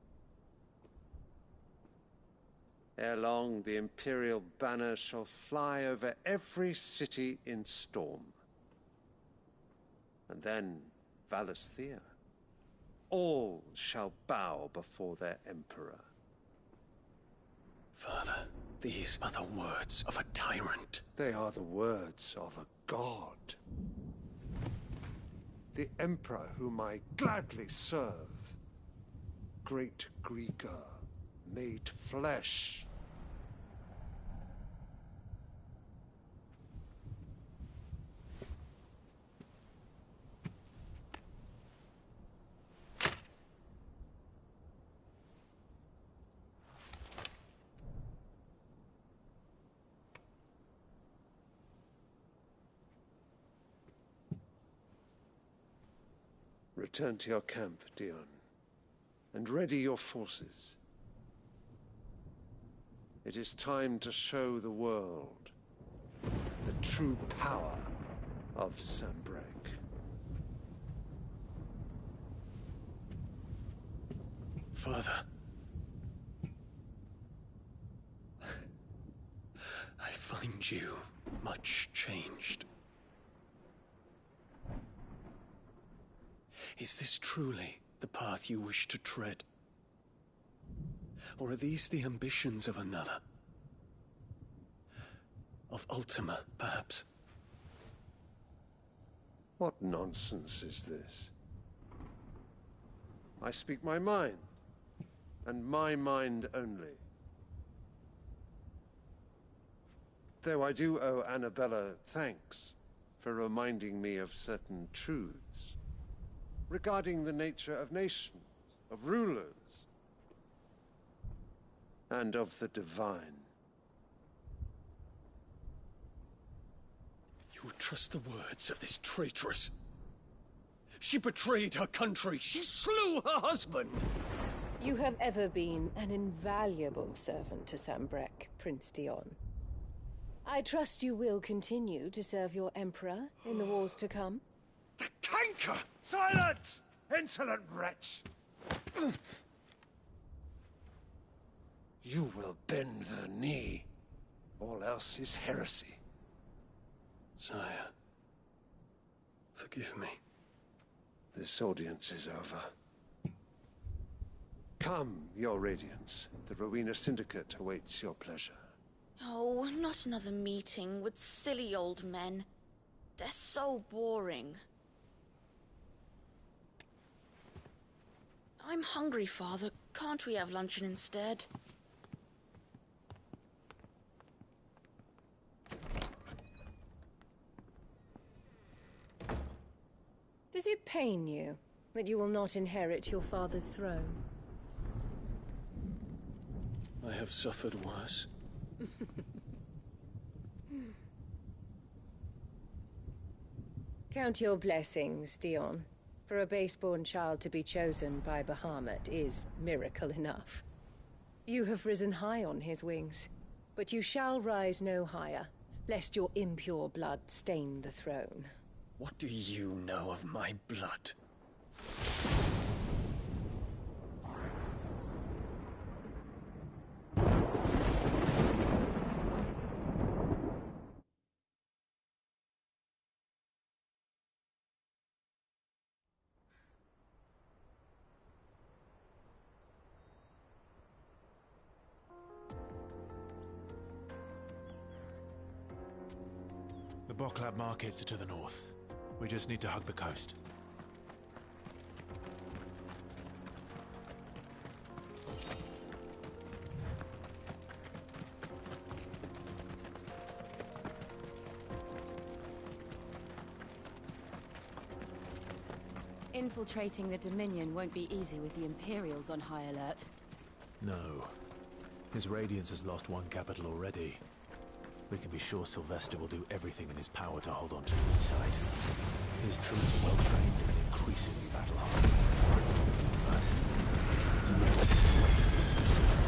Ere long, the Imperial banner shall fly over every city in Storm. And then Valisthea. All shall bow before their Emperor. Father, these are the words of a tyrant. They are the words of a god. The Emperor whom I gladly serve. Great Greeker, made flesh. Return to your camp, Dion, and ready your forces. It is time to show the world the true power of Sanbreque. Father. I find you much changed. Is this truly the path you wish to tread? Or are these the ambitions of another? Of Ultima, perhaps? What nonsense is this? I speak my mind, and my mind only. Though I do owe Annabella thanks for reminding me of certain truths regarding the nature of nations, of rulers, and of the divine. You would trust the words of this traitress? She betrayed her country. She slew her husband. You have ever been an invaluable servant to Sanbreque, Prince Dion. I trust you will continue to serve your Emperor in the wars to come. Canker! Silence! Insolent wretch! You will bend the knee. All else is heresy. Sire, forgive me. This audience is over. Come, your Radiance. The Rowena Syndicate awaits your pleasure. Oh, not another meeting with silly old men. They're so boring. I'm hungry, Father. Can't we have luncheon instead? Does it pain you that you will not inherit your father's throne? I have suffered worse. Count your blessings, Dion. For a base-born child to be chosen by Bahamut is miracle enough. You have risen high on his wings, but you shall rise no higher, lest your impure blood stain the throne. What do you know of my blood? The Boklab markets are to the north. We just need to hug the coast. Infiltrating the Dominion won't be easy with the Imperials on high alert. No. His Radiance has lost one capital already. We can be sure Sylvester will do everything in his power to hold on to the inside. His troops are well trained and increasingly battle-hardened. But there's no such way for this siege to happen.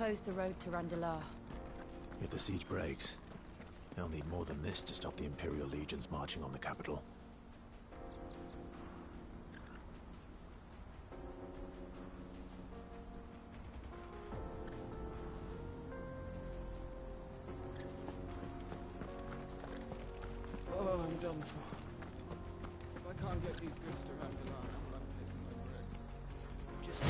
closed the road to Randalar. If the siege breaks, they'll need more than this to stop the Imperial legions marching on the capital. Oh, I'm done for. If I can't get these goods to Randalar, I'm unpicking my bread. Just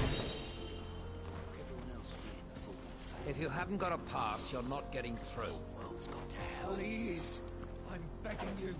everyone else fleeing the full fate. If you haven't got a pass, you're not getting through. The world's gone to hell. Please, I'm begging you.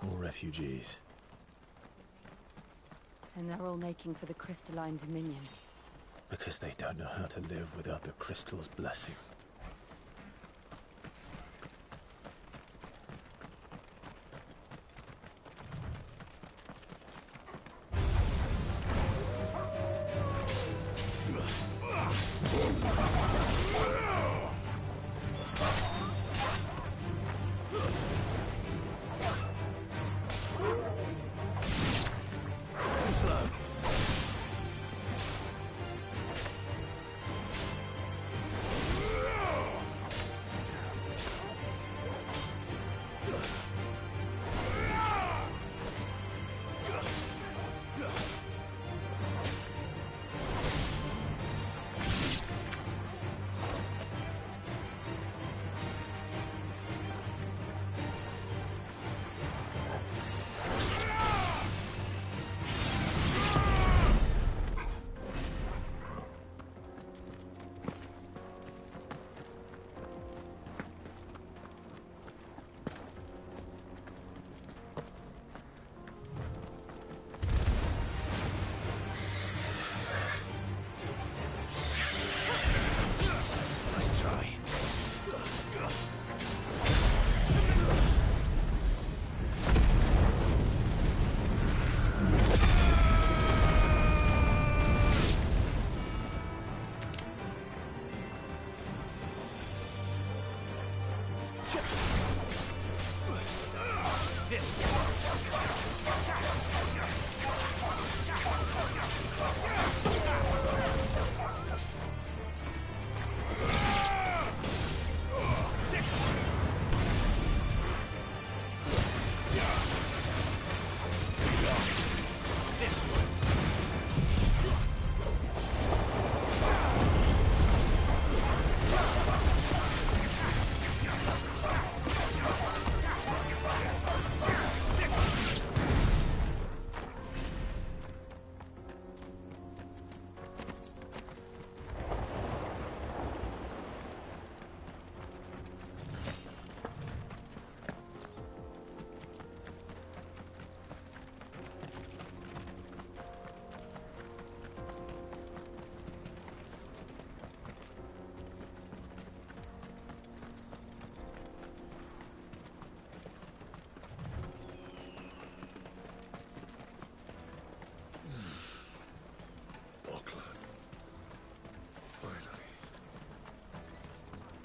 More refugees. And they're all making for the Crystalline Dominion. Because they don't know how to live without the crystal's blessing.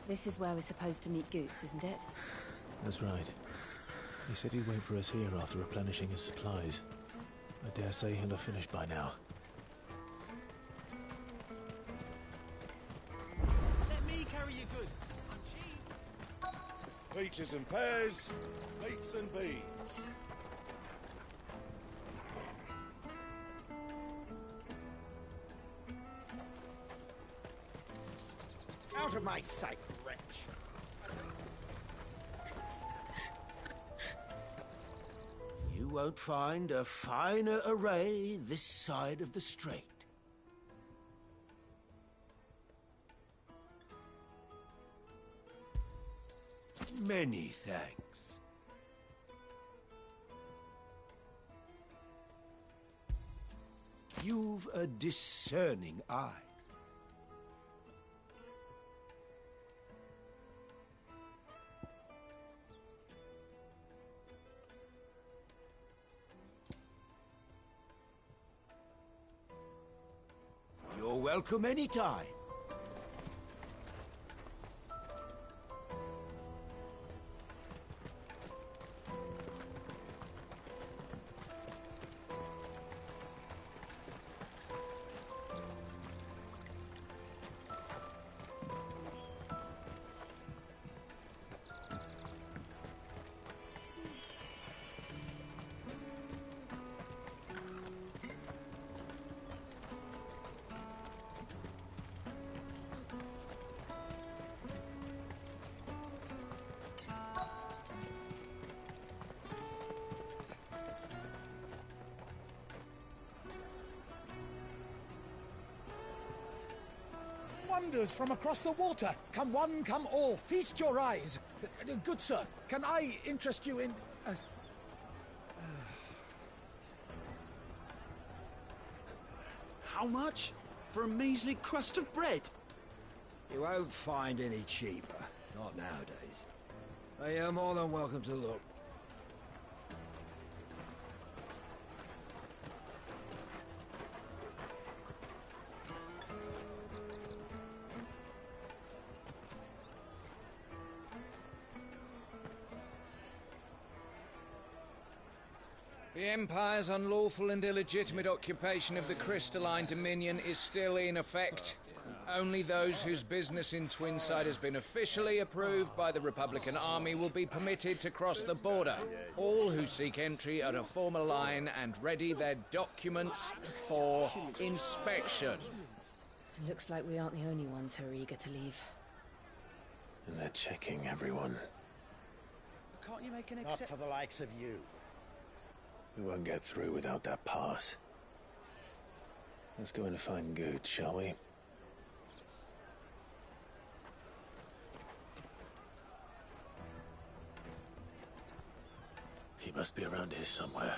This is where we're supposed to meet Goots, isn't it? That's right. He said he'd wait for us here after replenishing his supplies. I dare say he'll have finished by now. Let me carry your goods. I'm cheap. Peaches and pears, meats and beans. Out of my sight, wretch! You won't find a finer array this side of the strait. Many thanks. You've a discerning eye. You're welcome anytime. Wonders from across the water. Come one, come all. Feast your eyes. Good sir, can I interest you in... How much? For a measly crust of bread? You won't find any cheaper. Not nowadays. But you're more than welcome to look. The Empire's unlawful and illegitimate occupation of the Crystalline Dominion is still in effect. Only those whose business in Twinside has been officially approved by the Republican Army will be permitted to cross the border. All who seek entry are to form a line and ready their documents for inspection. Looks like we aren't the only ones who are eager to leave. And they're checking everyone. Can't you make an Not for the likes of you. We won't get through without that pass. Let's go in and find Good, shall we? He must be around here somewhere.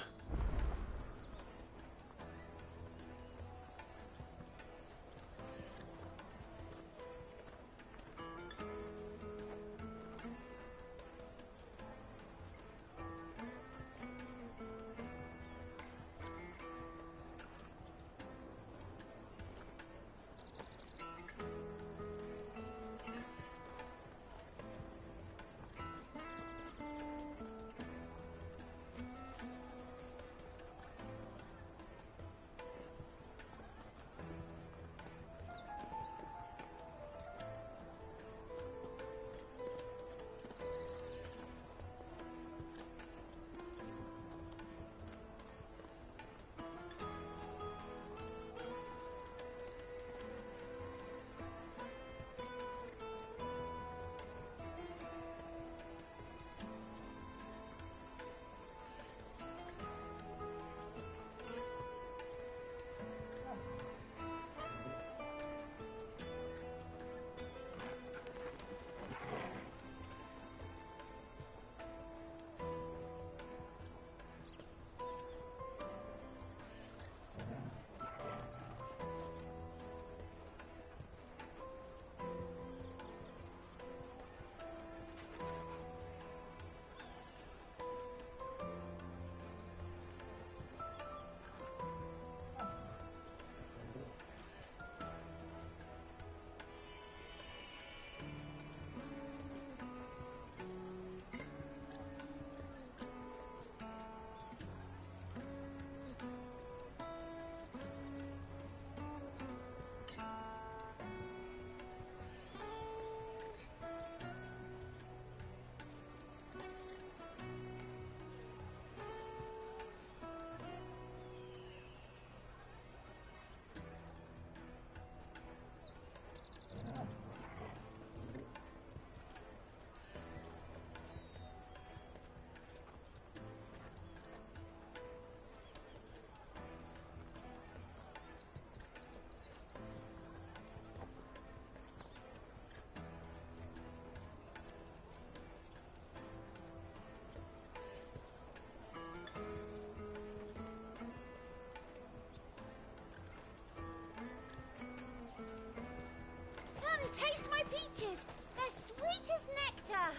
peaches! They're sweet as nectar!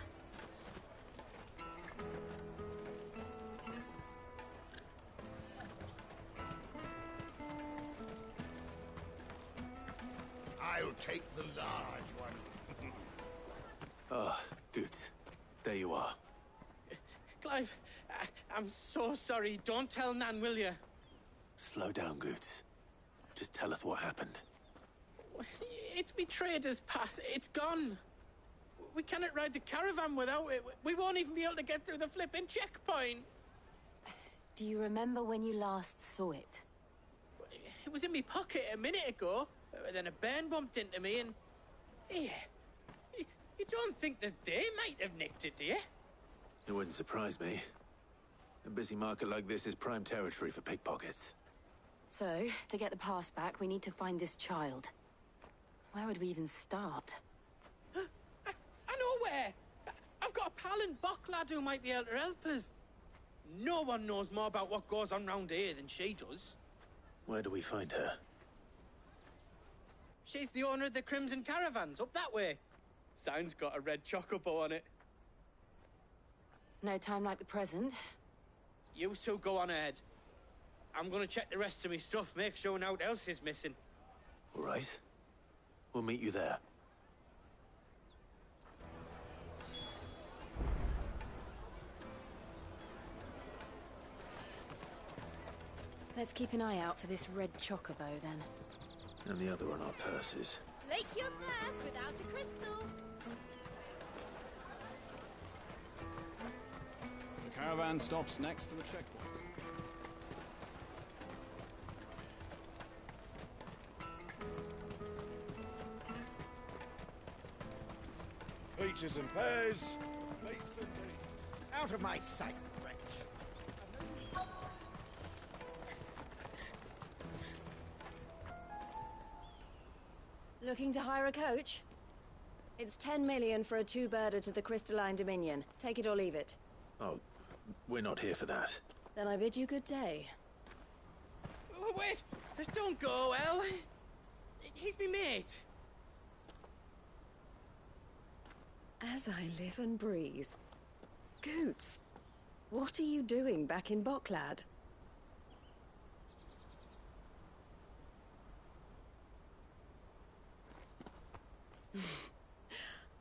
I'll take the large one. Ah, good. There you are. Clive, I'm so sorry. Don't tell Nan, will you? Slow down, Goots. Just tell us what happened. It's me trader's pass. It's gone. We cannot ride the caravan without it. We won't even be able to get through the flipping checkpoint. Do you remember when you last saw it? It was in my pocket a minute ago. Then a bairn bumped into me and... Yeah. You don't think that they might have nicked it, do you? It wouldn't surprise me. A busy market like this is prime territory for pickpockets. So, to get the pass back, we need to find this child. Where would we even start? I know where! I've got a pal in Bocklad who might be able to help us. No one knows more about what goes on round here than she does. Where do we find her? She's the owner of the Crimson Caravans, up that way. Sign's got a red chocobo on it. No time like the present. You two go on ahead. I'm gonna check the rest of my stuff, make sure naught else is missing. All right. We'll meet you there. Let's keep an eye out for this red chocobo, then. And the other on our purses. Slake your thirst without a crystal. The caravan stops next to the checkpoint. Peaches and pears. Plates and meat. Out of my sight, wretch. Looking to hire a coach? It's 10 million for a two-birder to the Crystalline Dominion. Take it or leave it. Oh, we're not here for that. Then I bid you good day. Wait! Don't go, El. He's me mate. As I live and breathe. Goots, what are you doing back in Bocklad?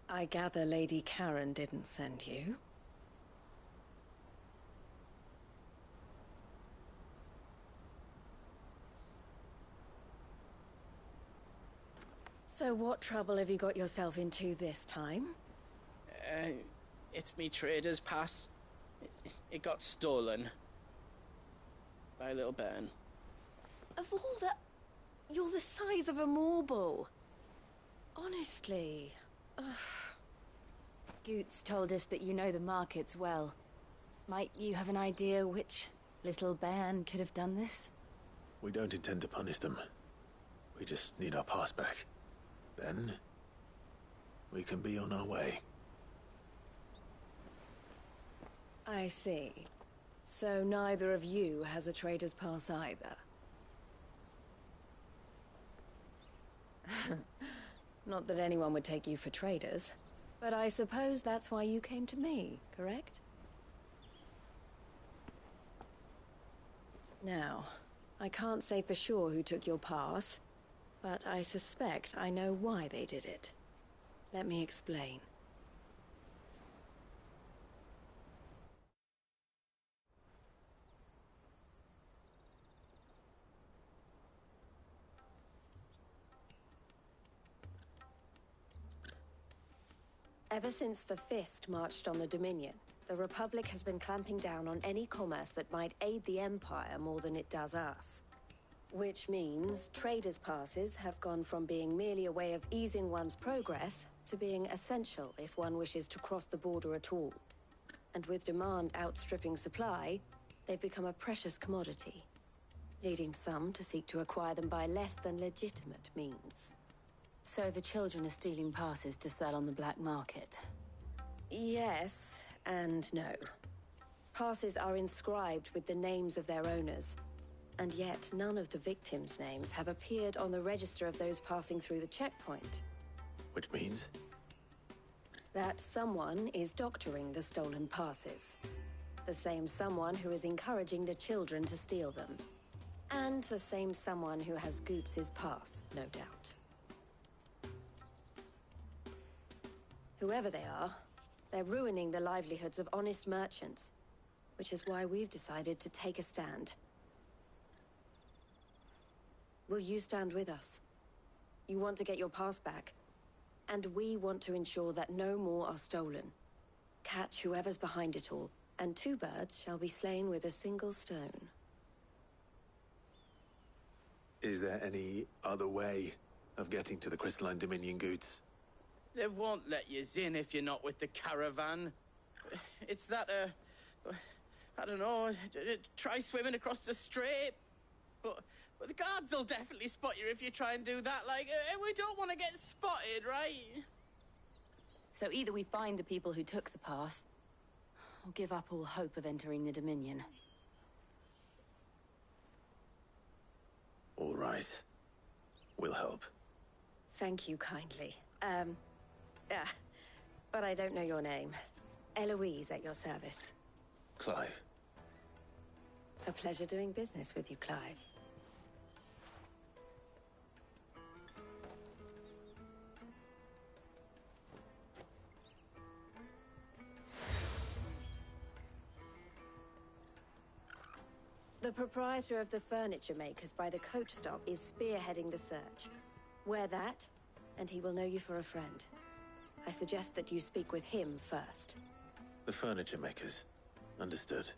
I gather Lady Karen didn't send you. So what trouble have you got yourself into this time? It's me trader's pass. It got stolen. By a little bairn. Of all the... You're the size of a marble. Honestly. Ugh. Goots told us that you know the markets well. Might you have an idea which little bairn could have done this? We don't intend to punish them. We just need our pass back. Then, we can be on our way. I see. So neither of you has a trader's pass either. Not that anyone would take you for traders, but I suppose that's why you came to me, correct? Now, I can't say for sure who took your pass, but I suspect I know why they did it. Let me explain. Ever since the Fist marched on the Dominion, the Republic has been clamping down on any commerce that might aid the Empire more than it does us. Which means traders' passes have gone from being merely a way of easing one's progress to being essential if one wishes to cross the border at all. And with demand outstripping supply, they've become a precious commodity, leading some to seek to acquire them by less than legitimate means. So the children are stealing passes to sell on the black market? Yes and no. Passes are inscribed with the names of their owners, and yet none of the victims' names have appeared on the register of those passing through the checkpoint. Which means? That someone is doctoring the stolen passes. The same someone who is encouraging the children to steal them. And the same someone who has Goots' pass, no doubt. Whoever they are, they're ruining the livelihoods of honest merchants, which is why we've decided to take a stand. Will you stand with us? You want to get your pass back, and we want to ensure that no more are stolen. Catch whoever's behind it all, and 2 birds shall be slain with a single stone. Is there any other way of getting to the Crystalline Dominion, Goots? They won't let you in if you're not with the caravan. It's that, I don't know, try swimming across the strait. But the guards will definitely spot you if you try and do that. Like, we don't want to get spotted, right? So either we find the people who took the pass, or give up all hope of entering the Dominion. All right. We'll help. Thank you kindly. But I don't know your name. Eloise at your service. Clive. A pleasure doing business with you, Clive. The proprietor of the furniture makers by the coach stop is spearheading the search. Wear that, and he will know you for a friend. I suggest that you speak with him first. The furniture makers. Understood.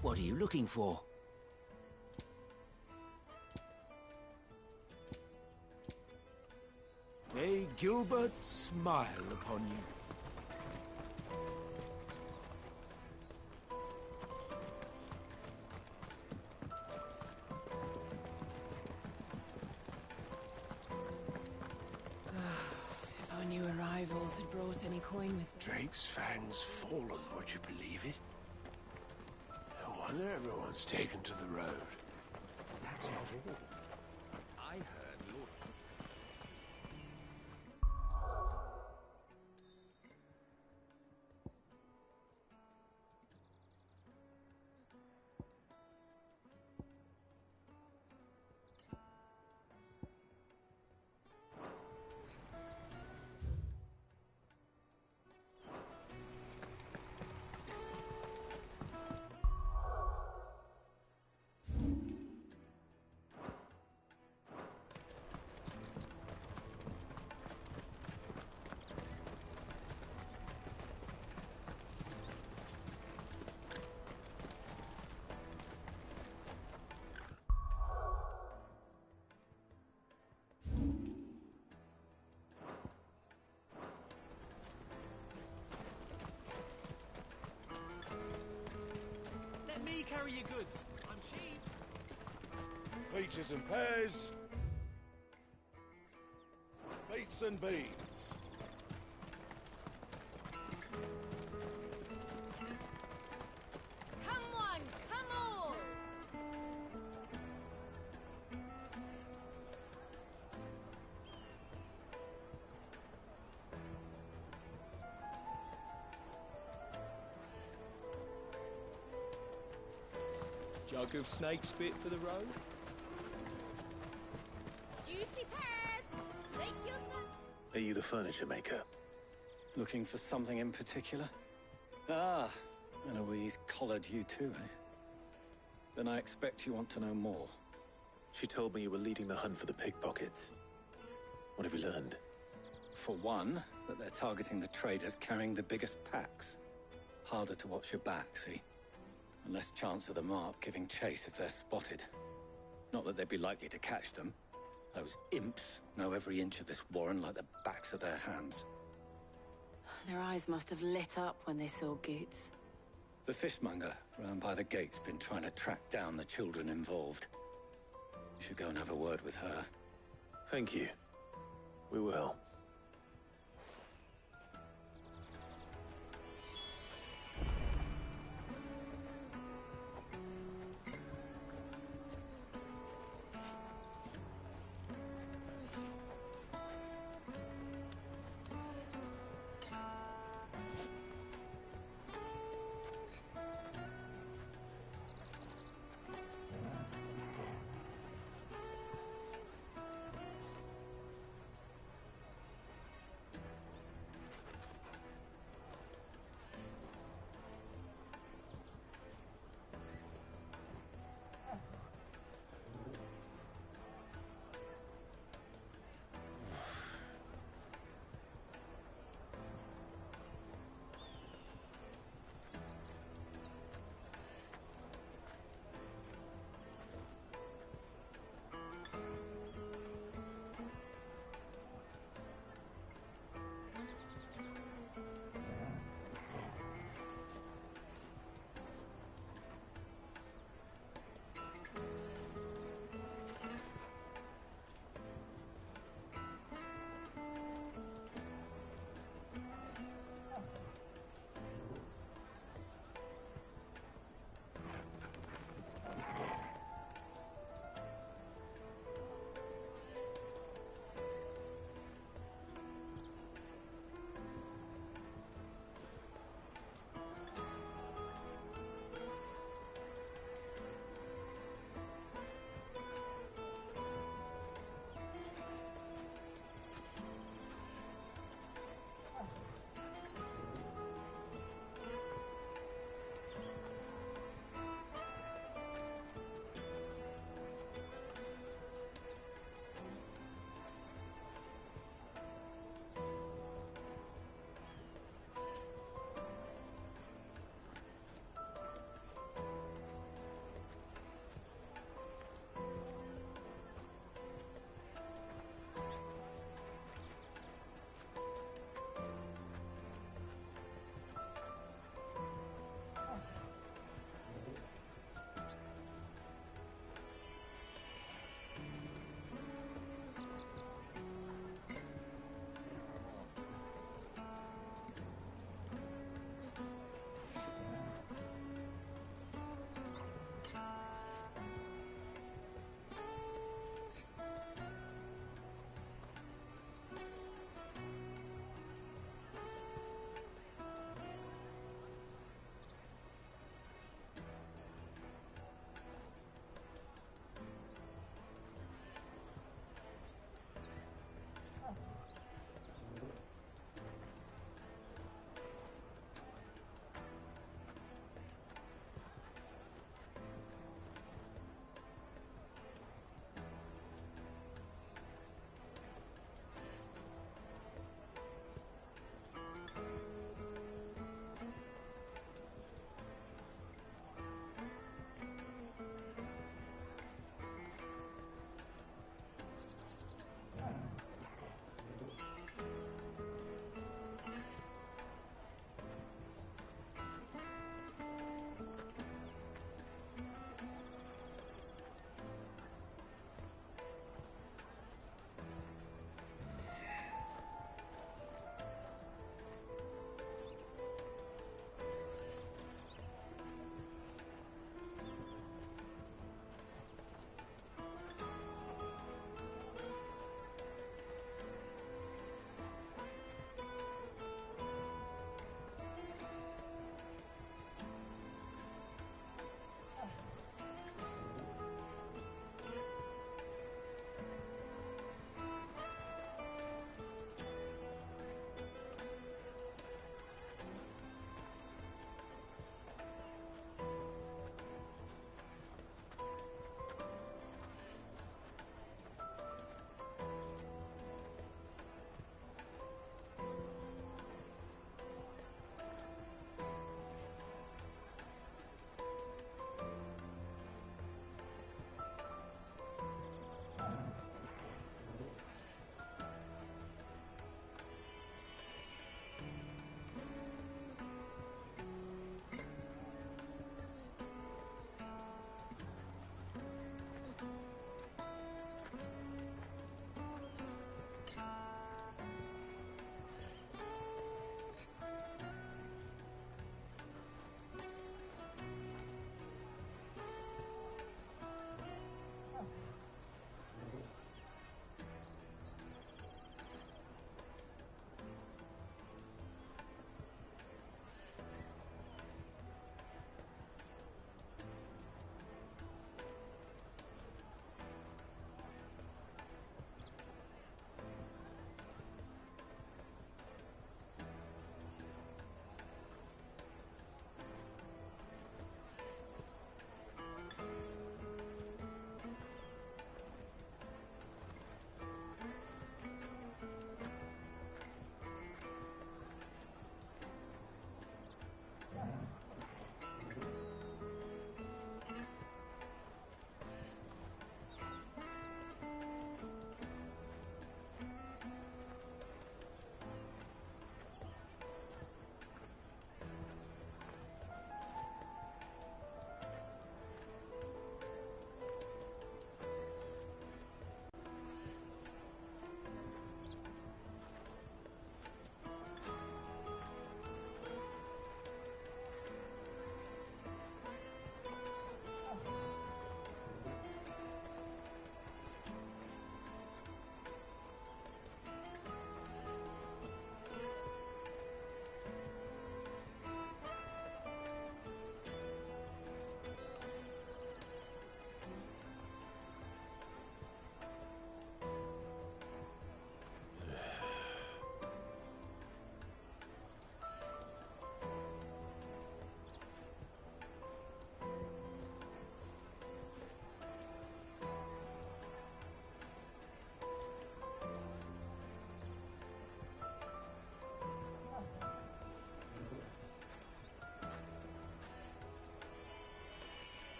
What are you looking for? May Gilbert smile upon you. had brought any coin with them. Drake's Fang's fallen, would you believe it? No wonder everyone's taken to the road. That's not all. I heard Lord... Let me carry your goods. I'm cheap. Peaches and pears. Beets and beans. Come one, come all! Jug of snake spit for the road? Juicy pears! Slake your thirst! Are you the furniture maker? Looking for something in particular? Ah, Eloise collared you too, eh? Then I expect you want to know more. She told me you were leading the hunt for the pickpockets. What have you learned? For one, that they're targeting the traders carrying the biggest packs. Harder to watch your back, see? And less chance of the mark giving chase if they're spotted. Not that they'd be likely to catch them. Those imps know every inch of this warren like the backs of their hands. Their eyes must have lit up when they saw Goots. The fishmonger round by the gate's been trying to track down the children involved. You should go and have a word with her. Thank you. We will.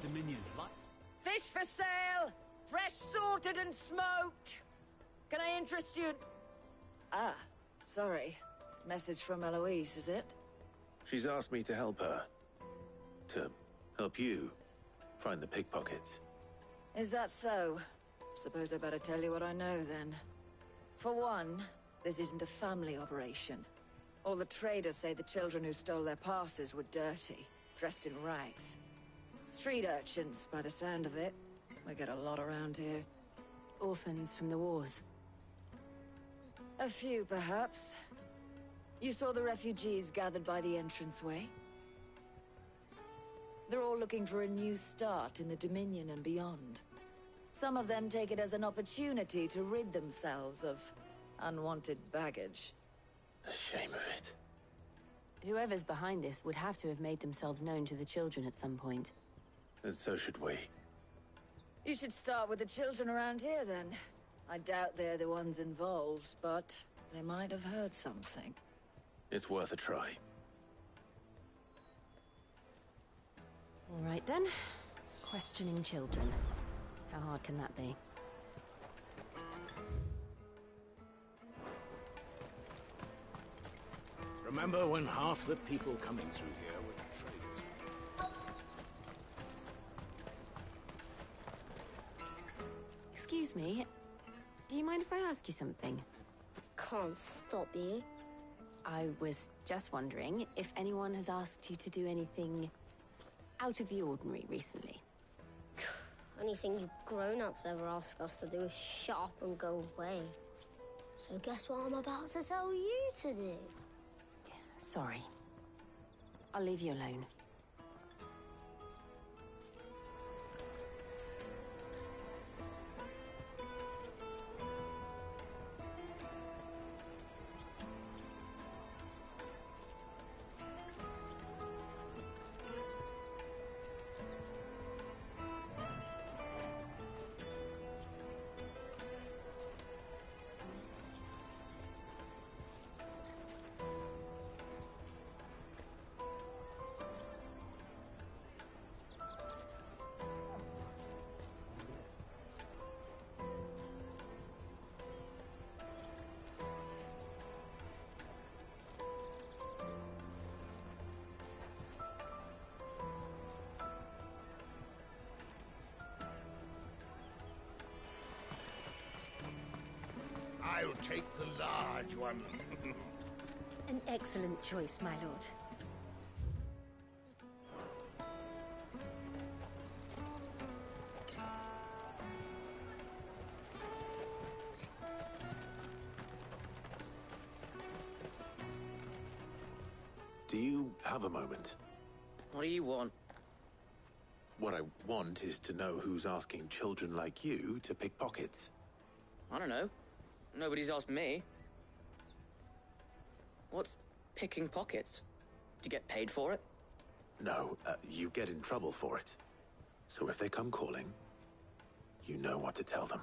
the Dominion. Fish for sale! Fresh sorted and smoked! Can I interest you? Ah, sorry. Message from Eloise, is it? She's asked me to help her. To help you find the pickpockets. Is that so? Suppose I better tell you what I know, then. For one, this isn't a family operation. All the traders say the children who stole their passes were dirty, dressed in rags. Street urchins, by the sound of it. We get a lot around here. Orphans from the wars. A few, perhaps. You saw the refugees gathered by the entranceway? They're all looking for a new start in the Dominion and beyond. Some of them take it as an opportunity to rid themselves of unwanted baggage. The shame of it. Whoever's behind this would have to have made themselves known to the children at some point. And so should we. You should start with the children around here, then. I doubt they're the ones involved, but they might have heard something. It's worth a try. All right, then. Questioning children. How hard can that be? Remember when half the people coming through here were traders? Excuse me. Do you mind if I ask you something? Can't stop you. I was just wondering if anyone has asked you to do anything out of the ordinary recently. Anything you grown-ups ever ask us to do is shut up and go away. So guess what I'm about to tell you to do? Sorry. I'll leave you alone. I'll take the large one. An excellent choice, my lord. Do you have a moment? What do you want? What I want is to know who's asking children like you to pick pockets. I don't know. Nobody's asked me. What's picking pockets? Do you get paid for it? No, you get in trouble for it. So if they come calling, you know what to tell them.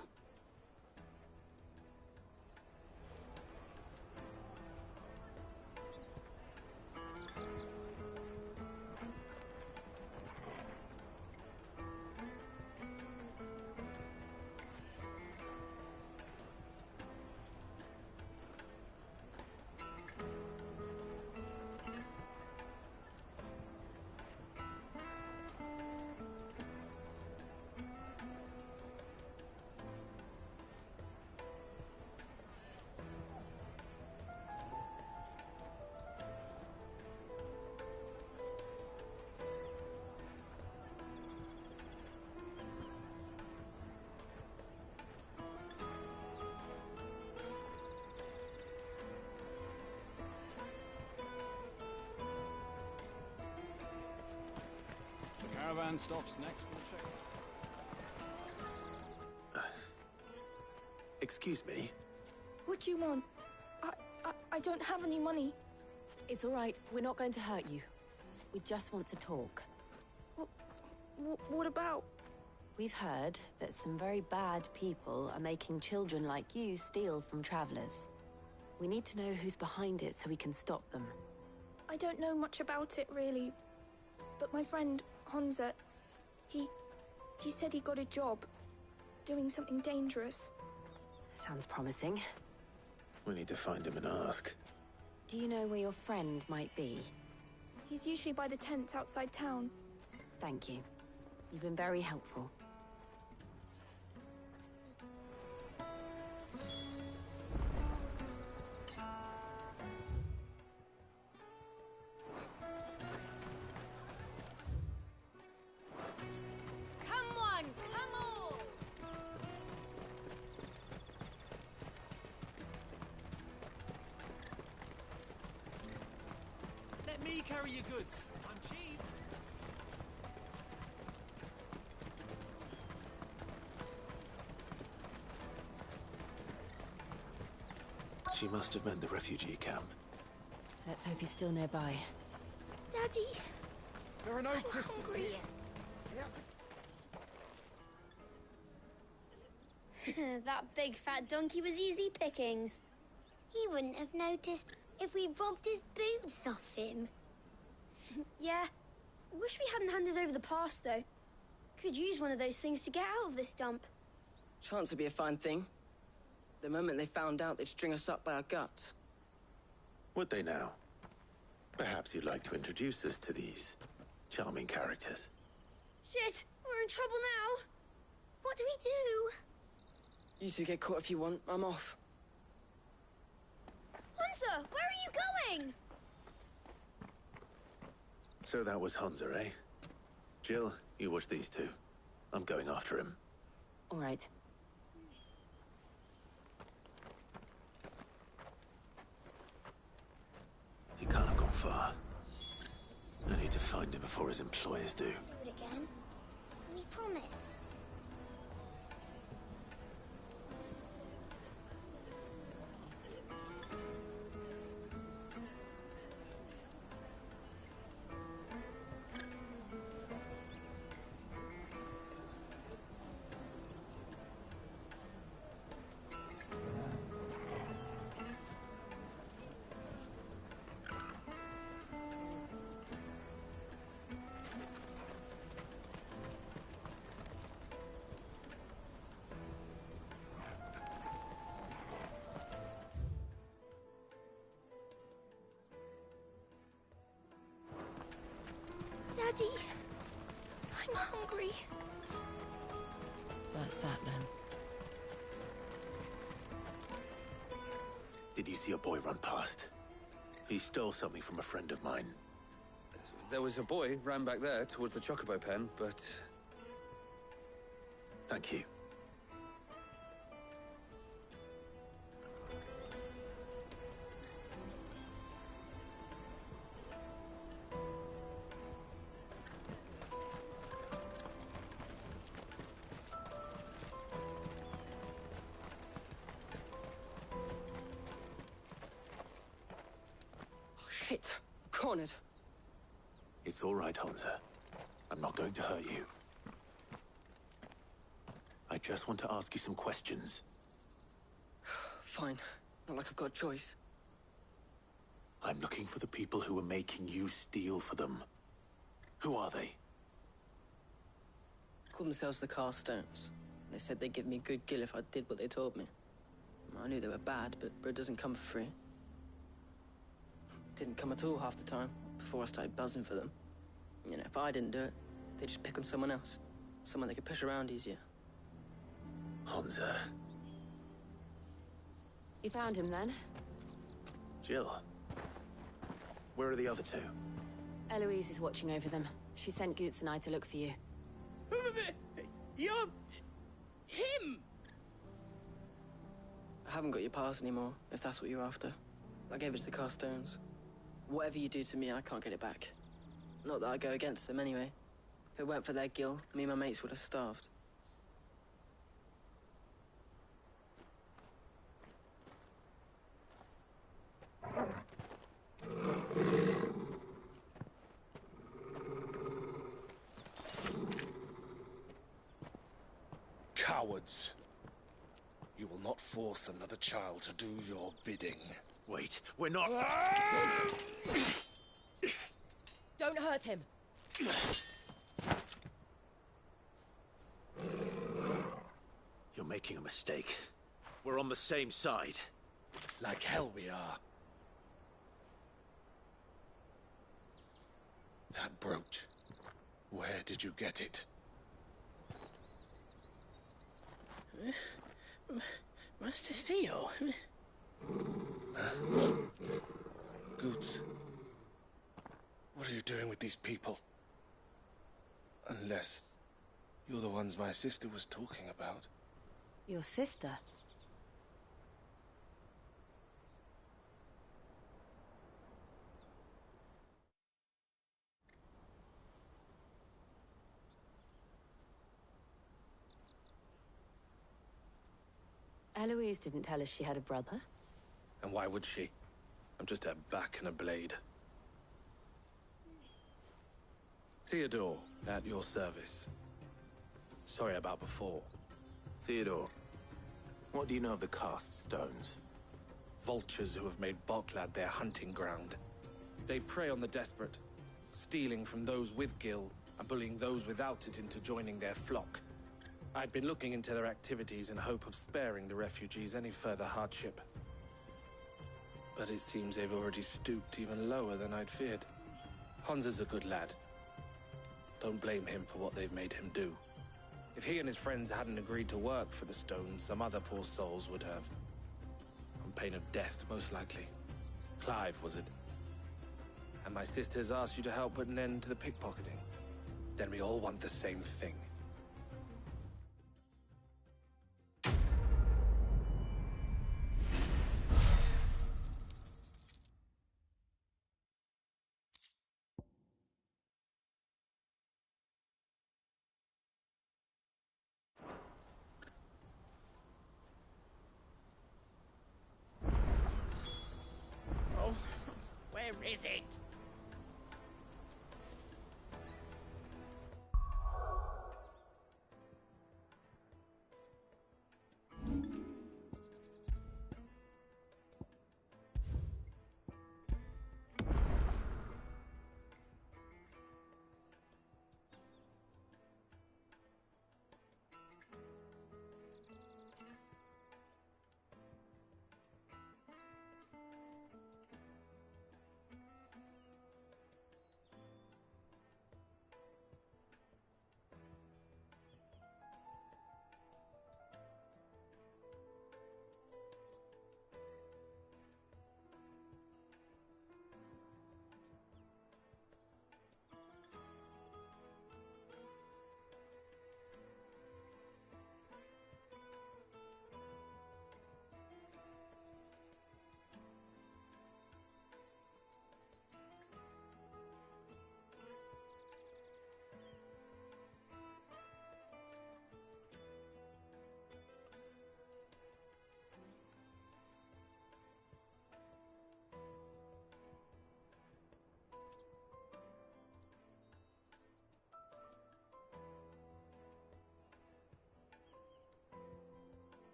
Caravan stops next to the check. Excuse me? What do you want? I don't have any money. It's all right. We're not going to hurt you. We just want to talk. What about? We've heard that some very bad people are making children like you steal from travelers. We need to know who's behind it so we can stop them. I don't know much about it, really. But my friend, Honza, He said he got a job. Doing something dangerous. Sounds promising. We need to find him and ask. Do you know where your friend might be? He's usually by the tents outside town. Thank you. You've been very helpful. Come on, come on! Let me carry your goods. I'm cheap. She must have meant the refugee camp. Let's hope he's still nearby. Daddy! There are no crystals hungry. here. That big fat donkey was easy pickings. He wouldn't have noticed if we'd robbed his boots off him. Yeah. Wish we hadn't handed over the pass, though. Could use one of those things to get out of this dump. Chance would be a fine thing. The moment they found out, they'd string us up by our guts. Would they now? Perhaps you'd like to introduce us to these charming characters. Shit! We're in trouble now! What do we do? You two get caught if you want. I'm off. Hunter! Where are you going? So that was Hunter, eh? Jill, you watch these two. I'm going after him. All right. He can't have gone far. I need to find him before his employers do. Do it again. We promise. Daddy! I'm hungry. That's that, then. Did you see a boy run past? He stole something from a friend of mine. There was a boy ran back there towards the Chocobo pen, but... Thank you. Shit. Cornered. It's all right, Hunter. I'm not going to hurt you. I just want to ask you some questions. Fine. Not like I've got a choice. I'm looking for the people who are making you steal for them. Who are they? Called themselves the Carstones. They said they'd give me good gill if I did what they told me. I knew they were bad, but bread doesn't come for free. Didn't come at all half the time, before I started buzzing for them. You know, if I didn't do it, they'd just pick on someone else. Someone they could push around easier. Hunter. You found him, then? Jill. Where are the other two? Eloise is watching over them. She sent Goots and I to look for you. You're... him! I haven't got your pass anymore, if that's what you're after. I gave it to the Carstones. Whatever you do to me, I can't get it back. Not that I go against them anyway. If it weren't for their gill, me and my mates would have starved. Cowards. You will not force another child to do your bidding. Wait, we're not... Don't hurt him. making a mistake. We're on the same side. Like hell we are. That brooch. Where did you get it? Master Theo? Goods. What are you doing with these people? Unless you're the ones my sister was talking about. Your sister? Eloise didn't tell us she had a brother. And why would she? I'm just her back and a blade. Theodore, at your service. Sorry about before. Theodore, what do you know of the Cast Stones? Vultures who have made Boklad their hunting ground. They prey on the desperate, stealing from those with Gil and bullying those without it into joining their flock. I'd been looking into their activities in hope of sparing the refugees any further hardship. But it seems they've already stooped even lower than I'd feared. Hans is a good lad. Don't blame him for what they've made him do. If he and his friends hadn't agreed to work for the Stones, some other poor souls would have. On pain of death, most likely. Clive, was it? And my sisters asked you to help put an end to the pickpocketing. Then we all want the same thing. Oh, where is it?